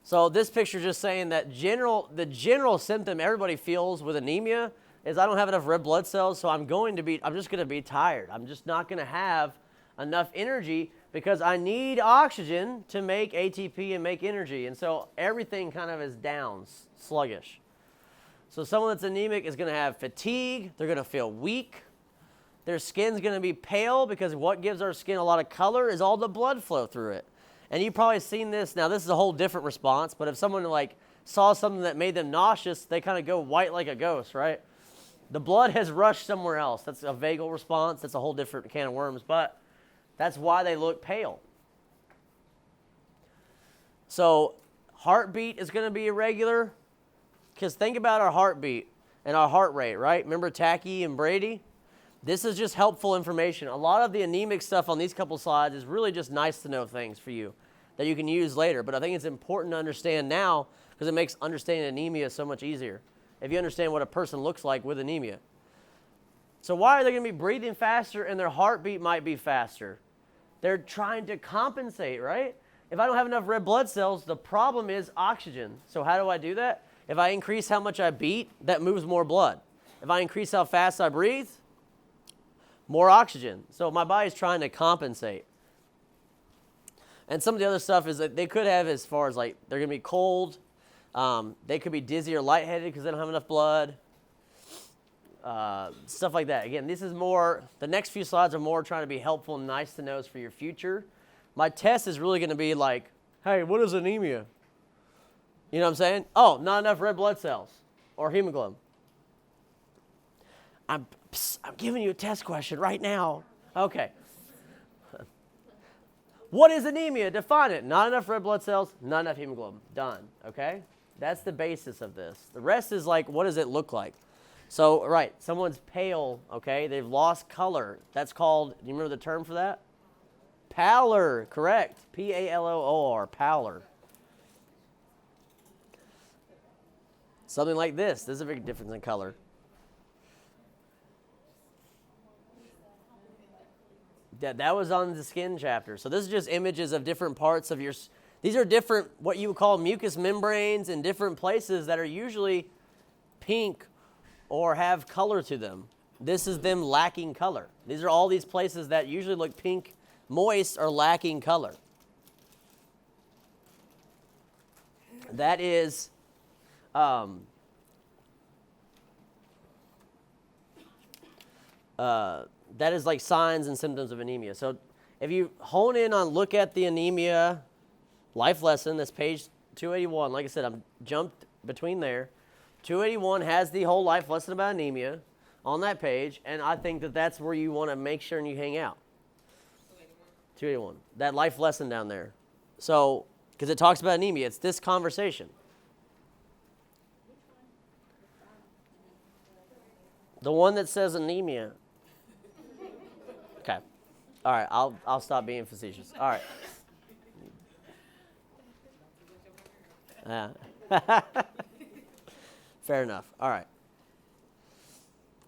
So this picture is just saying that the general symptom everybody feels with anemia is I don't have enough red blood cells, so I'm just going to be tired. I'm just not going to have enough energy because I need oxygen to make ATP and make energy. And so everything kind of is down, sluggish. So someone that's anemic is going to have fatigue. They're going to feel weak. Their skin's going to be pale because what gives our skin a lot of color is all the blood flow through it. And you've probably seen this. Now, this is a whole different response, but if someone saw something that made them nauseous, they kind of go white like a ghost, right? The blood has rushed somewhere else. That's a vagal response. That's a whole different can of worms, but that's why they look pale. So heartbeat is going to be irregular because think about our heartbeat and our heart rate, right? Remember Tacky and Brady? This is just helpful information. A lot of the anemic stuff on these couple slides is really just nice to know things for you. that you can use later. But I think it's important to understand now because it makes understanding anemia so much easier if you understand what a person looks like with anemia. So why are they going to be breathing faster and their heartbeat might be faster? They're trying to compensate, right? If I don't have enough red blood cells, the problem is oxygen. So how do I do that? If I increase how much I beat, that moves more blood. If I increase how fast I breathe, more oxygen. So my body's trying to compensate. And some of the other stuff is that they could have as far as like they're going to be cold. They could be dizzy or lightheaded because they don't have enough blood. Stuff like that. Again, this is more, the next few slides are more trying to be helpful and nice to know for your future. My test is really going to be like, hey, what is anemia? You know what I'm saying? Oh, not enough red blood cells or hemoglobin. I'm giving you a test question right now. Okay. What is anemia? Define it. Not enough red blood cells, not enough hemoglobin. Done. Okay? That's the basis of this. The rest is like, what does it look like? So, right, someone's pale, okay? They've lost color. That's called, do you remember the term for that? Pallor, correct. P-A-L-O-R, pallor. Something like this. There's a big difference in color. That was on the skin chapter. So this is just images of different parts of your, these are different, what you would call mucous membranes in different places that are usually pink or have color to them. This is them lacking color. These are all these places that usually look pink, moist, or lacking color. That is like signs and symptoms of anemia. So if you hone in on look at the anemia life lesson, that's page 281. Like I said, I'm jumped between there. 281 has the whole life lesson about anemia on that page, and I think that that's where you want to make sure and you hang out. 281. That life lesson down there. So, because it talks about anemia, it's this conversation. The one that says anemia. Okay. All right, I'll stop being facetious. All right. Fair enough. All right.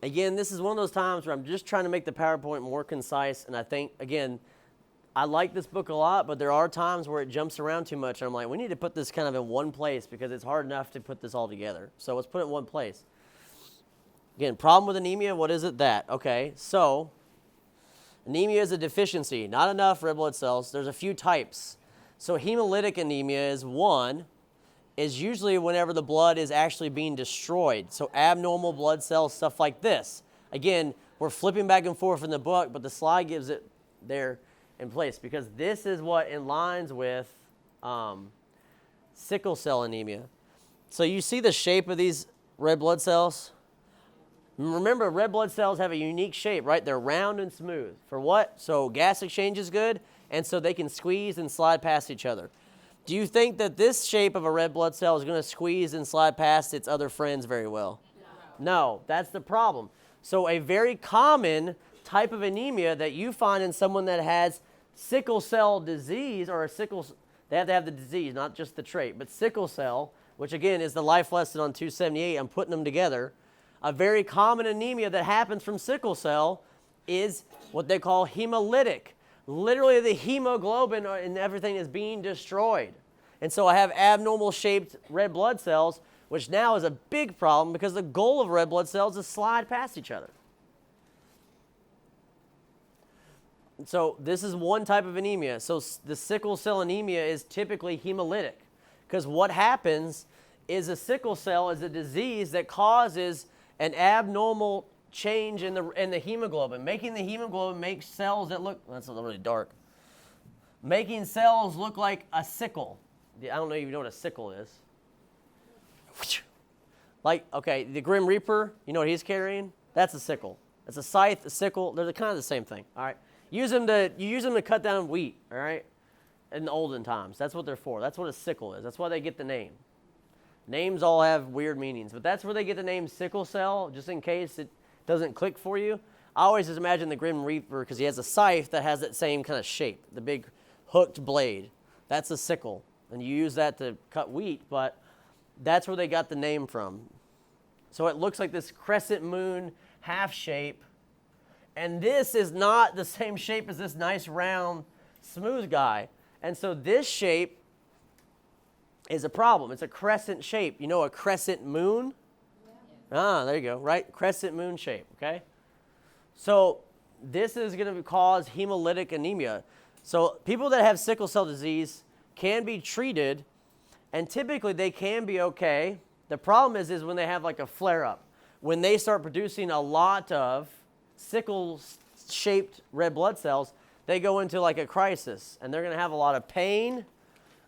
Again, this is one of those times where I'm just trying to make the PowerPoint more concise, and I think, again, I like this book a lot, but there are times where it jumps around too much, and I'm like, we need to put this kind of in one place because it's hard enough to put this all together. So let's put it in one place. Again, problem with anemia, what is it? That. Okay, so anemia is a deficiency, not enough red blood cells. There's a few types. So hemolytic anemia is one, is usually whenever the blood is actually being destroyed. So abnormal blood cells, stuff like this. Again, we're flipping back and forth in the book, but the slide gives it there in place because this is what aligns with sickle cell anemia. So you see the shape of these red blood cells? Remember, red blood cells have a unique shape, right? They're round and smooth. For what? So gas exchange is good, and so they can squeeze and slide past each other. Do you think that this shape of a red blood cell is going to squeeze and slide past its other friends very well? No, that's the problem. So a very common type of anemia that you find in someone that has sickle cell disease or they have to have the disease, not just the trait, but sickle cell, which again is the life lesson on 278. I'm putting them together. A very common anemia that happens from sickle cell is what they call hemolytic. Literally the hemoglobin and everything is being destroyed. And so I have abnormal shaped red blood cells, which now is a big problem because the goal of red blood cells is to slide past each other. So this is one type of anemia. So the sickle cell anemia is typically hemolytic because what happens is a sickle cell is a disease that causes an abnormal change in the hemoglobin, making the hemoglobin make cells that look, that's a little really dark, making cells look like a sickle. I don't know if you know what a sickle is. Like, okay, the Grim Reaper, you know what he's carrying? That's a sickle. It's a scythe, a sickle, they're kind of the same thing, all right? You use them to cut down wheat, all right, in the olden times. That's what they're for. That's what a sickle is. That's why they get the name. Names all have weird meanings, but that's where they get the name sickle cell, just in case it doesn't click for you. I always just imagine the Grim Reaper because he has a scythe that has that same kind of shape, the big hooked blade. That's a sickle. And you use that to cut wheat, but that's where they got the name from. So it looks like this crescent moon half shape. And this is not the same shape as this nice round smooth guy. And so this shape is a problem. It's a crescent shape. You know a crescent moon? Ah, there you go, right? Crescent moon shape, okay? So this is going to cause hemolytic anemia. So people that have sickle cell disease can be treated, and typically they can be okay. The problem is when they have like a flare-up. When they start producing a lot of sickle-shaped red blood cells, they go into like a crisis, and they're going to have a lot of pain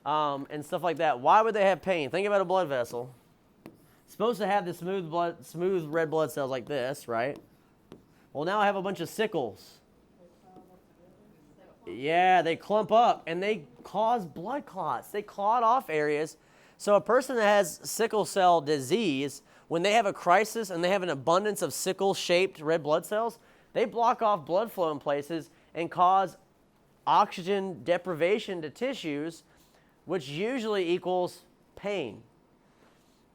and stuff like that. Why would they have pain? Think about a blood vessel. It's supposed to have the smooth red blood cells like this, right? Well, now I have a bunch of sickles. Yeah, they clump up, and they cause blood clots. They clot off areas. So a person that has sickle cell disease, when they have a crisis and they have an abundance of sickle-shaped red blood cells, they block off blood flow in places and cause oxygen deprivation to tissues, which usually equals pain.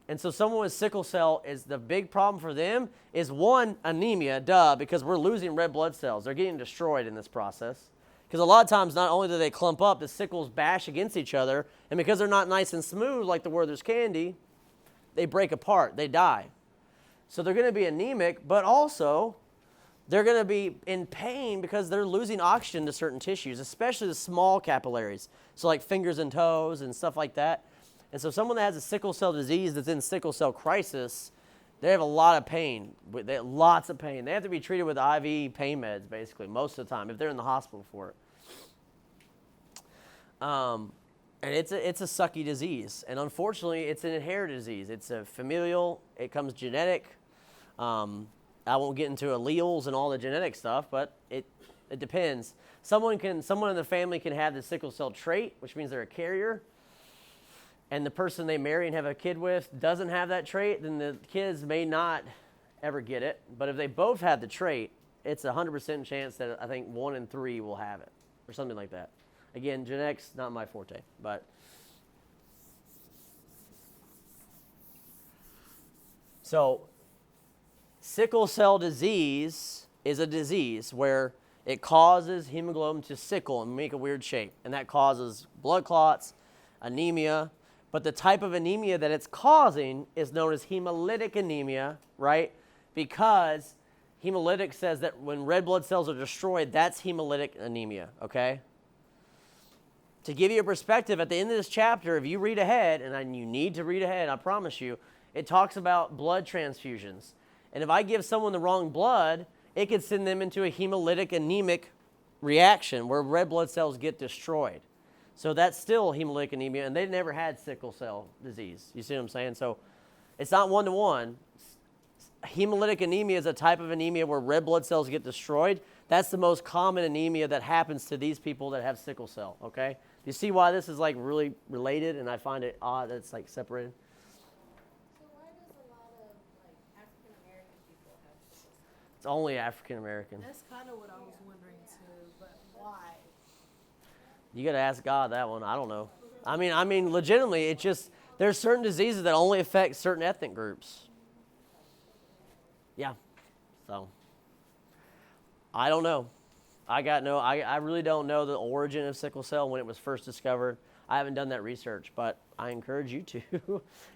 And so someone with sickle cell, is the big problem for them is one, anemia, because we're losing red blood cells. They're getting destroyed in this process. Because a lot of times, not only do they clump up, the sickles bash against each other, and because they're not nice and smooth like the Werther's candy, they break apart, they die. So they're going to be anemic, but also they're going to be in pain because they're losing oxygen to certain tissues, especially the small capillaries, so like fingers and toes and stuff like that. And so someone that has a sickle cell disease that's in sickle cell crisis, they have a lot of pain, lots of pain. They have to be treated with IV pain meds, basically, most of the time, if they're in the hospital for it. And it's a sucky disease. And unfortunately, it's an inherited disease. It's a familial. It comes genetic. I won't get into alleles and all the genetic stuff, but it depends. Someone in the family can have the sickle cell trait, which means they're a carrier. And the person they marry and have a kid with doesn't have that trait, then the kids may not ever get it. But if they both have the trait, it's a 100% chance that I think 1 in 3 will have it, or something like that. Again, genetics, not my forte, but. So, sickle cell disease is a disease where it causes hemoglobin to sickle and make a weird shape. And that causes blood clots, anemia. But the type of anemia that it's causing is known as hemolytic anemia, right? Because hemolytic says that when red blood cells are destroyed, that's hemolytic anemia, okay? To give you a perspective, at the end of this chapter, if you read ahead, and you need to read ahead, I promise you, it talks about blood transfusions. And if I give someone the wrong blood, it could send them into a hemolytic anemic reaction where red blood cells get destroyed. So that's still hemolytic anemia, and they never had sickle cell disease. You see what I'm saying? So it's not one-to-one. Hemolytic anemia is a type of anemia where red blood cells get destroyed. That's the most common anemia that happens to these people that have sickle cell, okay? Do you see why this is like really related, and I find it odd that it's like separated? So why does a lot of like African American people have sickle cell? It's only African American. That's kind of what I was wondering too, but why? You got to ask God that one. I don't know. I mean, legitimately, it's just there's certain diseases that only affect certain ethnic groups. Yeah. So I don't know. I really don't know the origin of sickle cell when it was first discovered. I haven't done that research, but I encourage you to.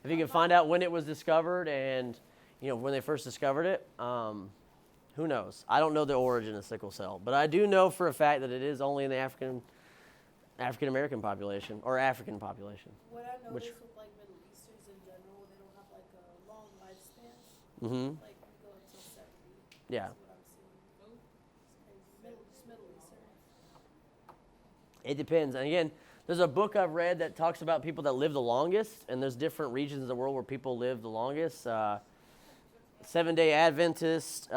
If you can find out when it was discovered and, when they first discovered it, who knows? I don't know the origin of sickle cell, but I do know for a fact that it is only in the African American population or African population. What I noticed with like Middle Easterns in general, they don't have like a long lifespan. Mm-hmm. Like we go until 70. Yeah. That's what I'm seeing. It's crazy. Middle Eastern. It depends. And again, there's a book I've read that talks about people that live the longest, and there's different regions of the world where people live the longest. Seven-day Adventist,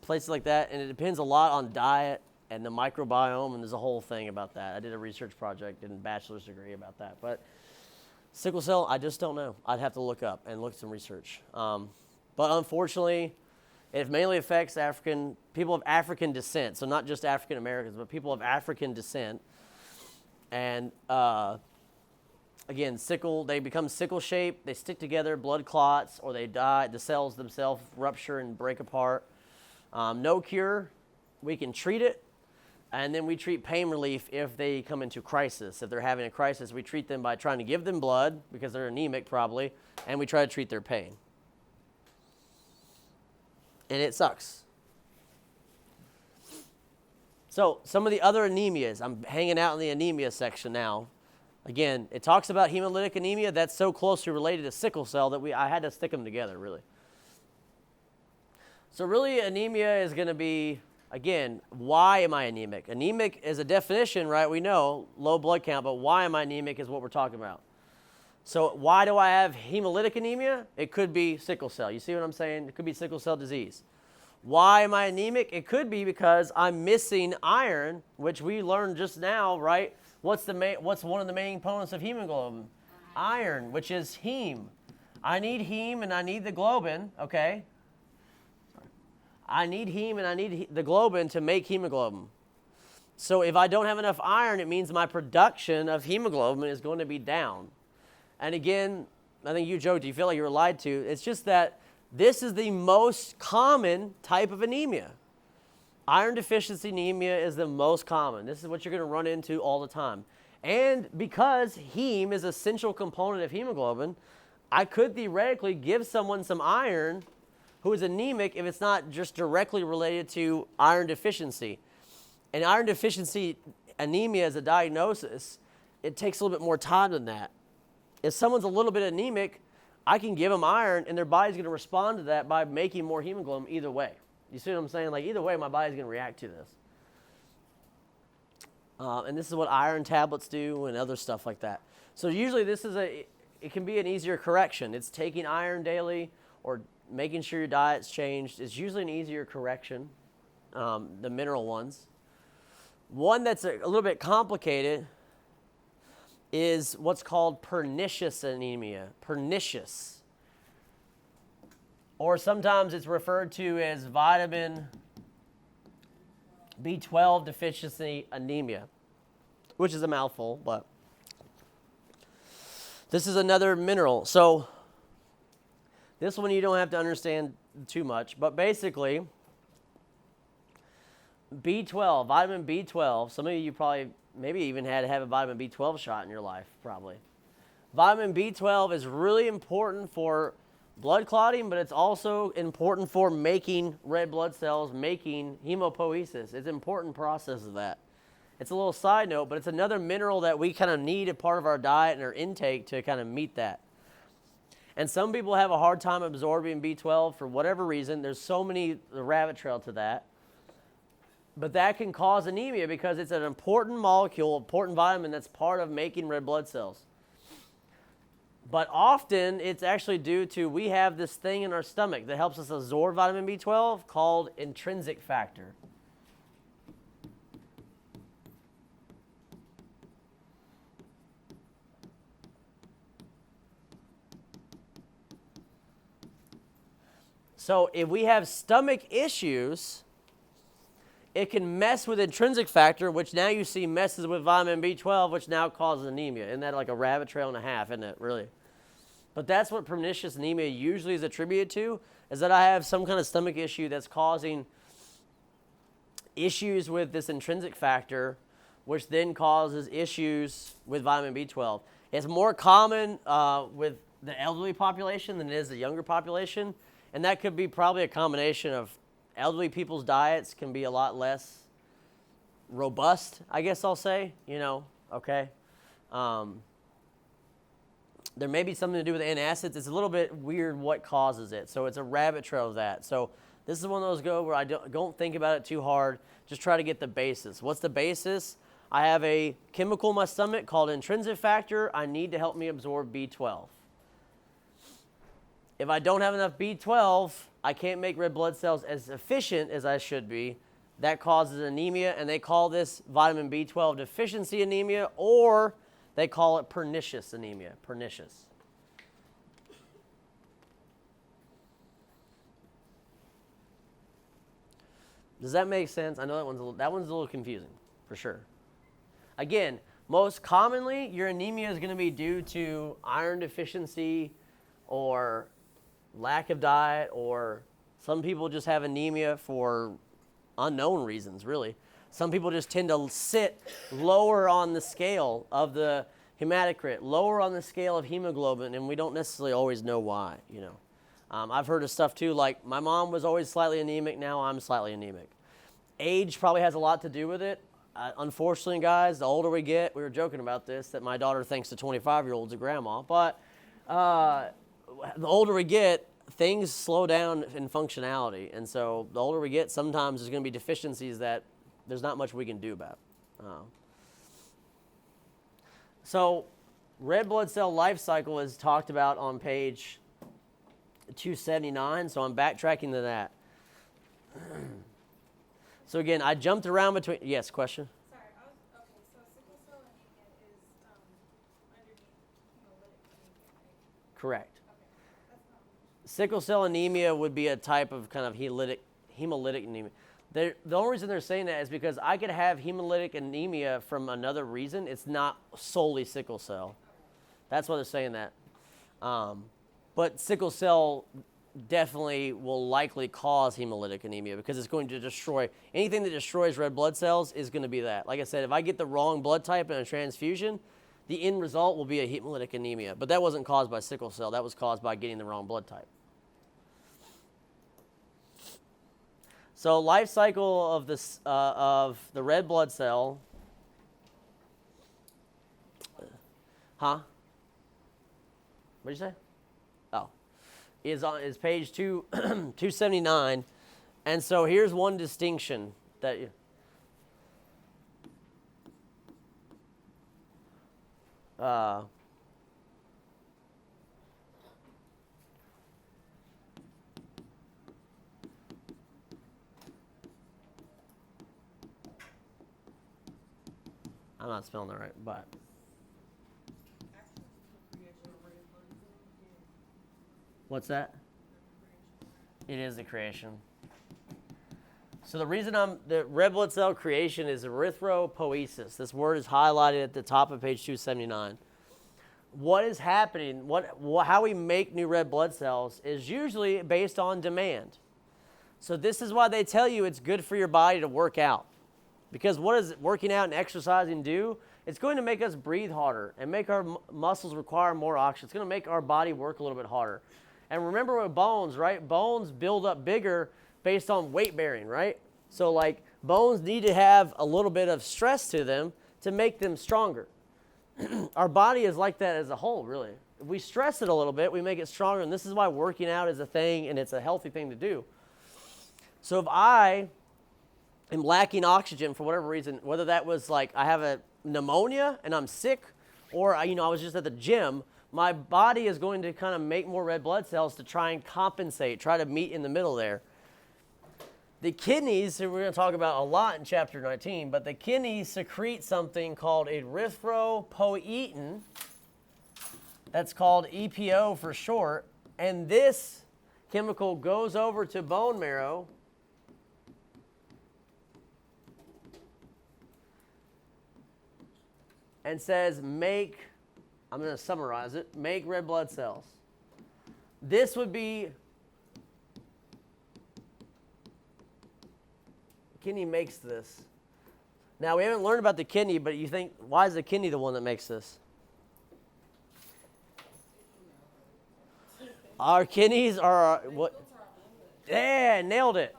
places like that, and it depends a lot on diet and the microbiome, and there's a whole thing about that. I did a research project and a bachelor's degree about that. But sickle cell, I just don't know. I'd have to look up and look at some research. But unfortunately, it mainly affects people of African descent, so not just African Americans, but people of African descent. And again, they become sickle shaped, they stick together, blood clots, or they die, the cells themselves rupture and break apart. No cure. We can treat it, and then we treat pain relief if they come into crisis. If they're having a crisis, we treat them by trying to give them blood, because they're anemic probably, and we try to treat their pain. And it sucks. So some of the other anemias, I'm hanging out in the anemia section now. Again, it talks about hemolytic anemia. That's so closely related to sickle cell that I had to stick them together, really. So really, anemia is going to be, again, why am I anemic? Anemic is a definition, right? We know, low blood count, but why am I anemic is what we're talking about. So why do I have hemolytic anemia? It could be sickle cell. You see what I'm saying? It could be sickle cell disease. Why am I anemic? It could be because I'm missing iron, which we learned just now, right? What's one of the main components of hemoglobin? Iron, which is heme. I need heme and I need the globin, okay? I need heme and I need the globin to make hemoglobin. So if I don't have enough iron, it means my production of hemoglobin is going to be down. And again, I think you joked, you feel like you were lied to. It's just that this is the most common type of anemia. Iron deficiency anemia is the most common. This is what you're going to run into all the time. And because heme is an essential component of hemoglobin, I could theoretically give someone some iron who is anemic if it's not just directly related to iron deficiency. And iron deficiency anemia as a diagnosis, it takes a little bit more time than that. If someone's a little bit anemic, I can give them iron and their body's going to respond to that by making more hemoglobin either way. You see what I'm saying? Like either way, my body's going to react to this. And this is what iron tablets do and other stuff like that. So usually it can be an easier correction. It's taking iron daily or making sure your diet's changed. It's usually an easier correction, the mineral ones. One that's a little bit complicated is what's called pernicious anemia. Pernicious. Or sometimes it's referred to as vitamin B12 deficiency anemia, which is a mouthful, but this is another mineral. So this one you don't have to understand too much, but basically B12, vitamin B12, some of you probably maybe even had to have a vitamin B12 shot in your life, probably. Vitamin B12 is really important for blood clotting, but it's also important for making red blood cells, making hemopoiesis. It's an important process of that. It's a little side note, but it's another mineral that we kind of need a part of our diet and our intake to kind of meet that. And some people have a hard time absorbing B12 for whatever reason. There's so many, the rabbit trail to that. But that can cause anemia because it's an important molecule, important vitamin that's part of making red blood cells. But often it's actually due to we have this thing in our stomach that helps us absorb vitamin B12 called intrinsic factor. So if we have stomach issues, it can mess with intrinsic factor, which now you see messes with vitamin B12, which now causes anemia. Isn't that like a rabbit trail and a half, isn't it, really? But that's what pernicious anemia usually is attributed to, is that I have some kind of stomach issue that's causing issues with this intrinsic factor, which then causes issues with vitamin B12. It's more common with the elderly population than it is the younger population, and that could be probably a combination of elderly people's diets can be a lot less robust, I guess I'll say, okay. There may be something to do with antacids. It's a little bit weird what causes it. So it's a rabbit trail of that. So this is one of those where I don't think about it too hard. Just try to get the basis. What's the basis? I have a chemical in my stomach called intrinsic factor. I need to help me absorb B12. If I don't have enough B12, I can't make red blood cells as efficient as I should be. That causes anemia, and they call this vitamin B12 deficiency anemia, or they call it pernicious anemia, pernicious. Does that make sense? I know that one's a little confusing, for sure. Again, Most commonly, your anemia is going to be due to iron deficiency or lack of diet, or some people just have anemia for unknown reasons, really. Some people just tend to sit lower on the scale of the hematocrit, lower on the scale of hemoglobin, and we don't necessarily always know why, you know. I've heard of stuff too, like my mom was always slightly anemic, now I'm slightly anemic. Age probably has a lot to do with it. Unfortunately, guys, the older we get, we were joking about this, that my daughter thinks the 25-year-old's a grandma, but the older we get, things slow down in functionality. And so the older we get, sometimes there's going to be deficiencies that there's not much we can do about. So red blood cell life cycle is talked about on page 279, so I'm backtracking to that. So again, I jumped around between, yes, question? Sorry, okay, so sickle cell anemia is underneath hemolytic anemia, right? Correct. Okay, that's not much. Sickle cell anemia would be a type of kind of hemolytic anemia. The only reason they're saying that is because I could have hemolytic anemia from another reason. It's not solely sickle cell. That's why they're saying that. But sickle cell definitely will likely cause hemolytic anemia because it's going to destroy, anything that destroys red blood cells is going to be that. Like I said, if I get the wrong blood type in a transfusion, the end result will be a hemolytic anemia. But that wasn't caused by sickle cell. That was caused by getting the wrong blood type. So life cycle of the red blood cell, What did you say? Oh, is page 279, and so here's one distinction that you. I'm not spelling that right, but. What's that? It is the creation. So the reason the red blood cell creation is erythropoiesis. This word is highlighted at the top of page 279. What is happening, how we make new red blood cells is usually based on demand. So this is why they tell you it's good for your body to work out. Because what does working out and exercising do? It's going to make us breathe harder and make our muscles require more oxygen. It's going to make our body work a little bit harder. And remember with bones, right? Bones build up bigger based on weight bearing, right? So like bones need to have a little bit of stress to them to make them stronger. Our body is like that as a whole, really. If we stress it a little bit, we make it stronger. And this is why working out is a thing and it's a healthy thing to do. So if I am lacking oxygen for whatever reason, whether that was like I have a pneumonia and I'm sick, or I was just at the gym, my body is going to kind of make more red blood cells to try and compensate, try to meet in the middle there. The kidneys, we're going to talk about a lot in chapter 19, but the kidneys secrete something called erythropoietin. That's called EPO for short. And this chemical goes over to bone marrow and says, I'm going to summarize it, make red blood cells. This would be, kidney makes this. Now, we haven't learned about the kidney, but you think, why is the kidney the one that makes this? Our kidneys are, what? Yeah, nailed it.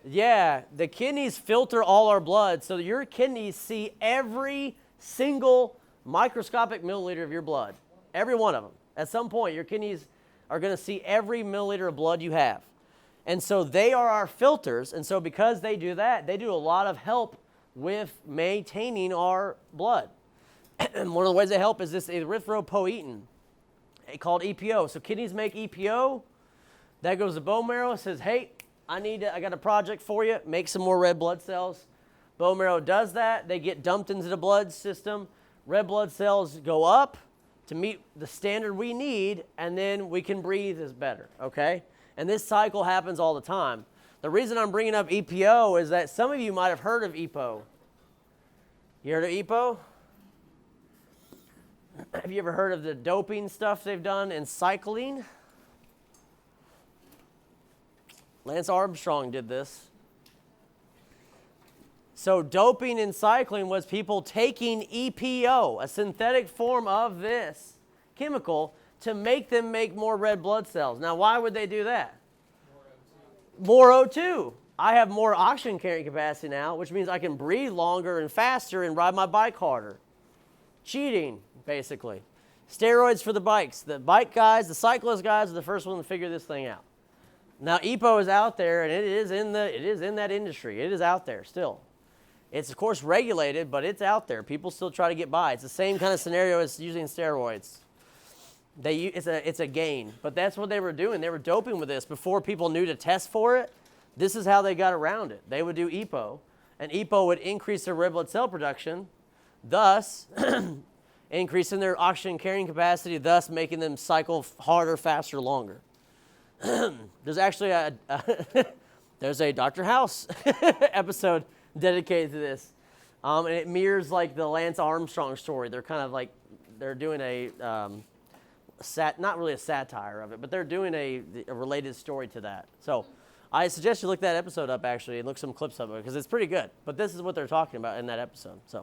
Yeah, the kidneys filter all our blood, so your kidneys see every single microscopic milliliter of your blood. Every one of them. At some point, your kidneys are going to see every milliliter of blood you have. And so they are our filters. And so because they do that, they do a lot of help with maintaining our blood. And one of the ways they help is this erythropoietin called EPO. So kidneys make EPO. That goes to bone marrow. Says, hey, I got a project for you. Make some more red blood cells. Bone marrow does that. They get dumped into the blood system. Red blood cells go up to meet the standard we need, and then we can breathe is better, okay? And this cycle happens all the time. The reason I'm bringing up EPO is that some of you might have heard of EPO. You heard of EPO? Have you ever heard of the doping stuff they've done in cycling? Lance Armstrong did this. So doping in cycling was people taking EPO, a synthetic form of this chemical, to make them make more red blood cells. Now, why would they do that? More O2. I have more oxygen carrying capacity now, which means I can breathe longer and faster and ride my bike harder. Cheating, basically. Steroids for the bikes. The bike guys, the cyclist guys are the first one to figure this thing out. Now, EPO is out there, and it is in that industry. It is out there still. It's, of course, regulated, but it's out there. People still try to get by. It's the same kind of scenario as using steroids. It's a gain, but that's what they were doing. They were doping with this before people knew to test for it. This is how they got around it. They would do EPO, and EPO would increase their red blood cell production, thus increasing their oxygen carrying capacity, thus making them cycle harder, faster, longer. There's actually there's a Dr. House episode dedicated to this, and it mirrors like the Lance Armstrong story. They're kind of like they're doing a not really a satire of it, but they're doing a related story to that. So I suggest you look that episode up actually and look some clips of it because it's pretty good. But this is what they're talking about in that episode. So.